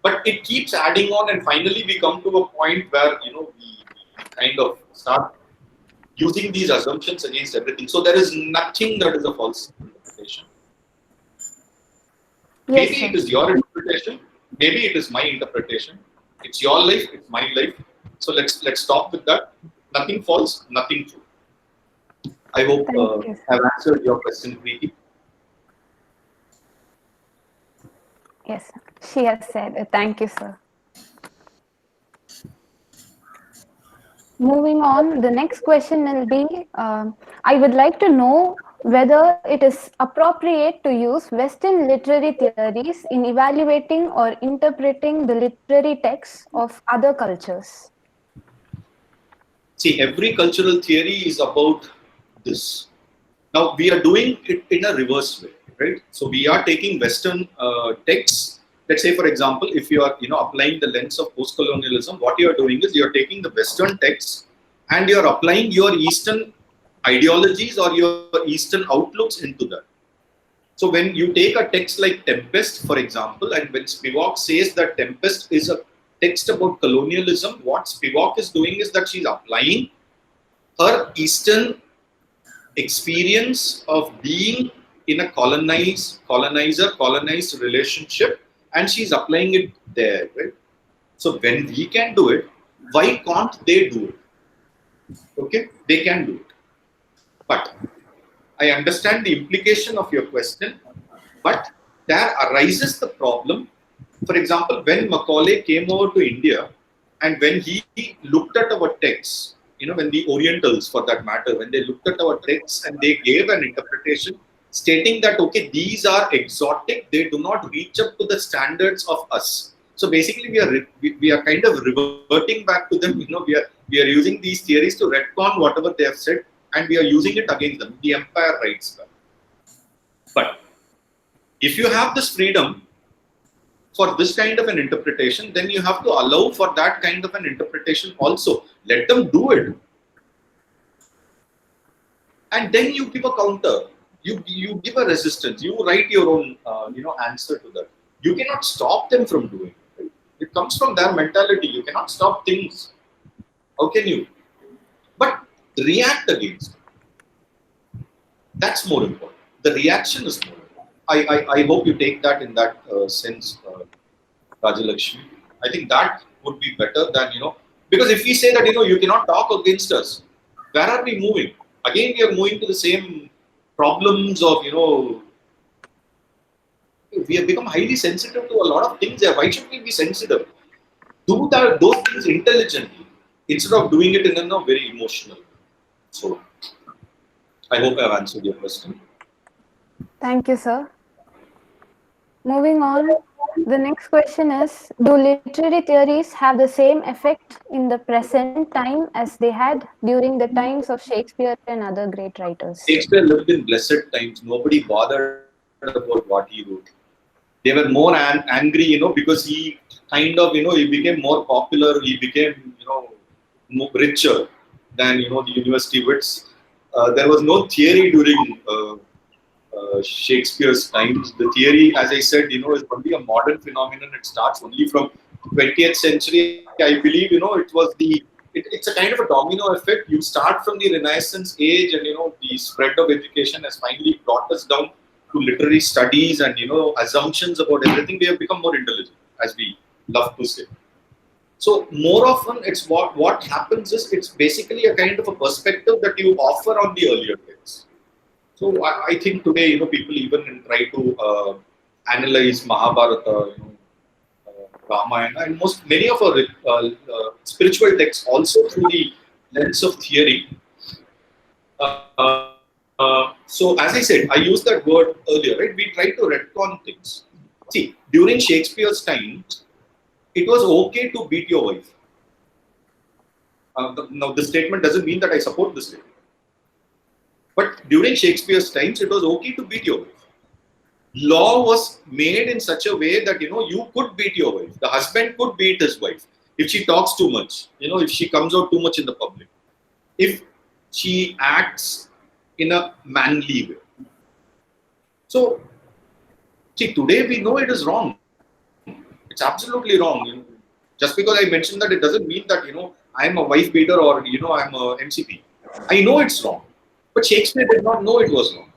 But it keeps adding on, and finally we come to a point where, we kind of start using these assumptions against everything. So there is nothing that is a false interpretation. Yes, Maybe it is your interpretation. Maybe it is my interpretation. It's your life. It's my life. So let's stop with that. Nothing false. Nothing true. I hope I've answered your question, Preeti. Yes, she has said. Thank you, sir. Moving on, the next question will be, I would like to know whether it is appropriate to use Western literary theories in evaluating or interpreting the literary texts of other cultures. See, every cultural theory is about this. Now, we are doing it in a reverse way, right? So, we are taking Western texts. Let's say, for example, if you are, applying the lens of post-colonialism, what you are doing is you are taking the Western texts and you are applying your Eastern ideologies or your Eastern outlooks into that. So, when you take a text like Tempest, for example, and when Spivak says that Tempest is a text about colonialism, what Spivak is doing is that she's applying her Eastern experience of being in a colonizer-colonized relationship, and she's applying it there, right? So when we can do it, why can't they do it? Okay, they can do it. But I understand the implication of your question, but there arises the problem. For example, when Macaulay came over to India and when he looked at our texts, when the Orientals for that matter, when they looked at our texts and they gave an interpretation stating that, okay, these are exotic, they do not reach up to the standards of us. So basically, we are kind of reverting back to them. We are using these theories to retcon whatever they have said, and we are using it against them. The empire writes back. But if you have this freedom for this kind of an interpretation, then you have to allow for that kind of an interpretation also. Let them do it, and then you give a counter. You give a resistance. You write your own answer to that. You cannot stop them from doing it. Right? It comes from their mentality. You cannot stop things. How can you? But react against it. That's more important. The reaction is more important. I hope you take that in that sense, Rajalakshmi. I think that would be better than, because if we say that, you cannot talk against us, where are we moving? Again, we are moving to the same problems of, we have become highly sensitive to a lot of things there. Why should we be sensitive? Do those things intelligently instead of doing it in a very emotional. So, I hope I have answered your question. Thank you, sir. Moving on, the next question is, do literary theories have the same effect in the present time as they had during the times of Shakespeare and other great writers? Shakespeare lived in blessed times. Nobody bothered about what he wrote. They were more angry, because he kind of, he became more popular. He became, more richer than, the university wits. There was no theory during Shakespeare's times. The theory, as I said, is only a modern phenomenon. It starts only from 20th century. I believe, it was it's a kind of a domino effect. You start from the Renaissance age, and the spread of education has finally brought us down to literary studies and assumptions about everything. We have become more intelligent, as we love to say. So more often, it's what happens is it's basically a kind of a perspective that you offer on the earlier texts. So I think today, people even try to analyze Mahabharata, Ramayana, and many of our spiritual texts also through the lens of theory. So as I said, I used that word earlier, right? We try to retcon things. See, during Shakespeare's time, it was okay to beat your wife. Now, this statement doesn't mean that I support this statement. But during Shakespeare's times, it was okay to beat your wife. Law was made in such a way that, you could beat your wife. The husband could beat his wife if she talks too much, if she comes out too much in the public, if she acts in a manly way. So, see, today we know it is wrong. It's absolutely wrong. Just because I mentioned that, it doesn't mean that, I'm a wife beater or, I'm a MCP. I know it's wrong. But Shakespeare did not know it was wrong.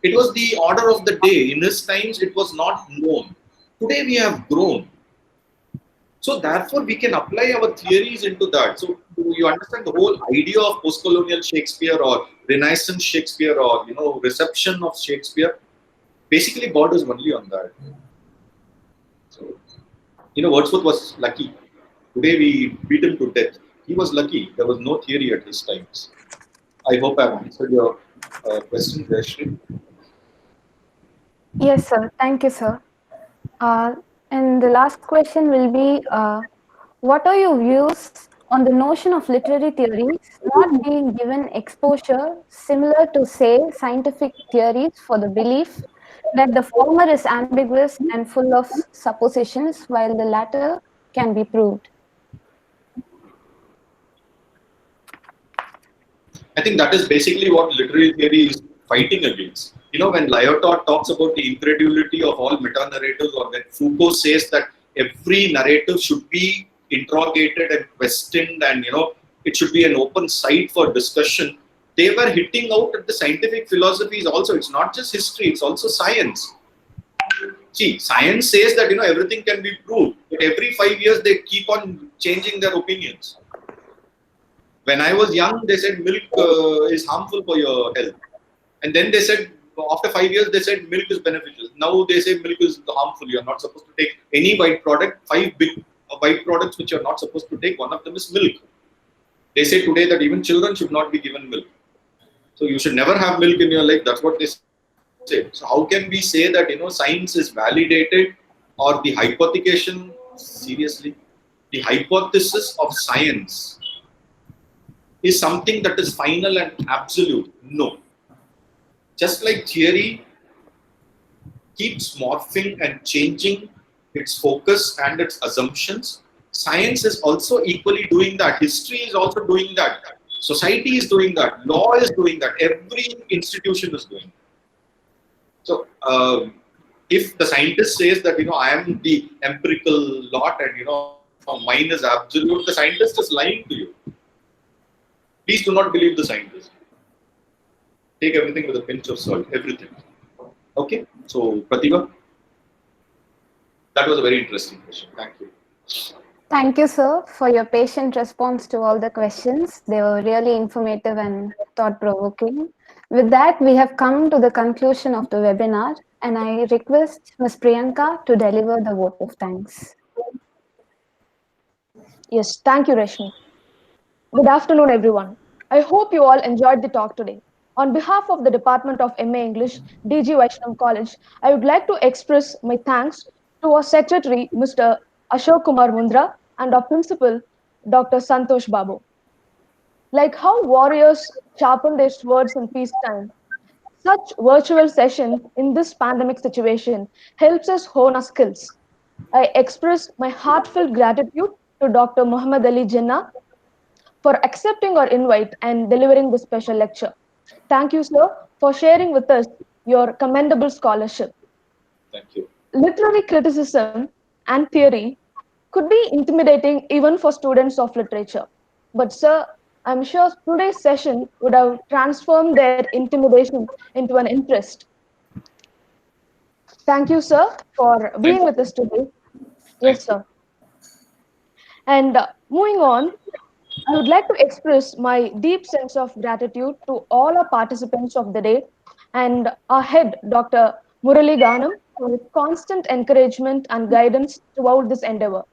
It was the order of the day. In his times, it was not known. Today, we have grown. So, therefore, we can apply our theories into that. So, do you understand the whole idea of post-colonial Shakespeare or Renaissance Shakespeare or, reception of Shakespeare? Basically, borders only on that. So, Wordsworth was lucky. Today, we beat him to death. He was lucky. There was no theory at his times. I hope I've answered your question, Vaishnav. Yes, sir. Thank you, sir. And the last question will be, what are your views on the notion of literary theories not being given exposure similar to, say, scientific theories for the belief that the former is ambiguous and full of suppositions while the latter can be proved? I think that is basically what literary theory is fighting against. When Lyotard talks about the incredulity of all meta-narratives, or when Foucault says that every narrative should be interrogated and questioned and, it should be an open site for discussion, they were hitting out at the scientific philosophies also. It's not just history, it's also science. See, science says that everything can be proved, but every 5 years they keep on changing their opinions. When I was young, they said milk is harmful for your health, and then they said after 5 years they said milk is beneficial. Now they say milk is harmful. You are not supposed to take any white product. 5 big white products which you are not supposed to take. One of them is milk. They say today that even children should not be given milk. So you should never have milk in your life. That's what they say. So how can we say that science is validated or the hypothecation? Seriously, the hypothesis of science is something that is final and absolute? No. Just like theory keeps morphing and changing its focus and its assumptions, science is also equally doing that. History is also doing that. Society is doing that. Law is doing that. Every institution is doing that. So, if the scientist says that I am the empirical lot and mine is absolute, the scientist is lying to you. Please do not believe the scientist. Take everything with a pinch of salt. Everything. Okay. So, Pratibha, that was a very interesting question. Thank you. Thank you, sir, for your patient response to all the questions. They were really informative and thought-provoking. With that, we have come to the conclusion of the webinar, and I request Ms. Priyanka to deliver the vote of thanks. Yes, thank you, Rashmi. Good afternoon, everyone. I hope you all enjoyed the talk today. On behalf of the Department of MA English, DG Vaishnav College, I would like to express my thanks to our Secretary, Mr. Ashok Kumar Mundra, and our Principal, Dr. Santosh Babu. Like how warriors sharpen their swords in peacetime, such virtual sessions in this pandemic situation helps us hone our skills. I express my heartfelt gratitude to Dr. Mohammed Jinnah for accepting our invite and delivering this special lecture. Thank you, sir, for sharing with us your commendable scholarship. Thank you. Literary criticism and theory could be intimidating even for students of literature. But, sir, I'm sure today's session would have transformed their intimidation into an interest. Thank you, sir, for being with us today. Yes, sir. And moving on, I would like to express my deep sense of gratitude to all our participants of the day and our head, Dr. Murali Ganam, for his constant encouragement and guidance throughout this endeavor.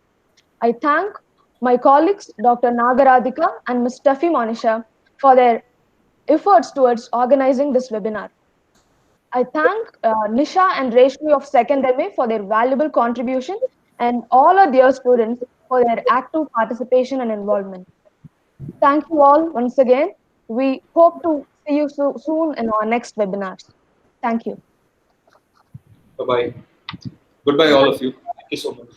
I thank my colleagues, Dr. Nagaradhika and Ms. Steffi Monisha, for their efforts towards organizing this webinar. I thank Nisha and Reshmi of 2nd MA for their valuable contribution and all our dear students for their active participation and involvement. Thank you all once again. We hope to see you soon in our next webinars. Thank you. Bye-bye. Goodbye, all of you. Thank you so much.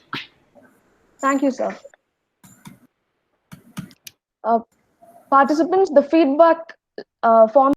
Thank you, sir. Participants, the feedback form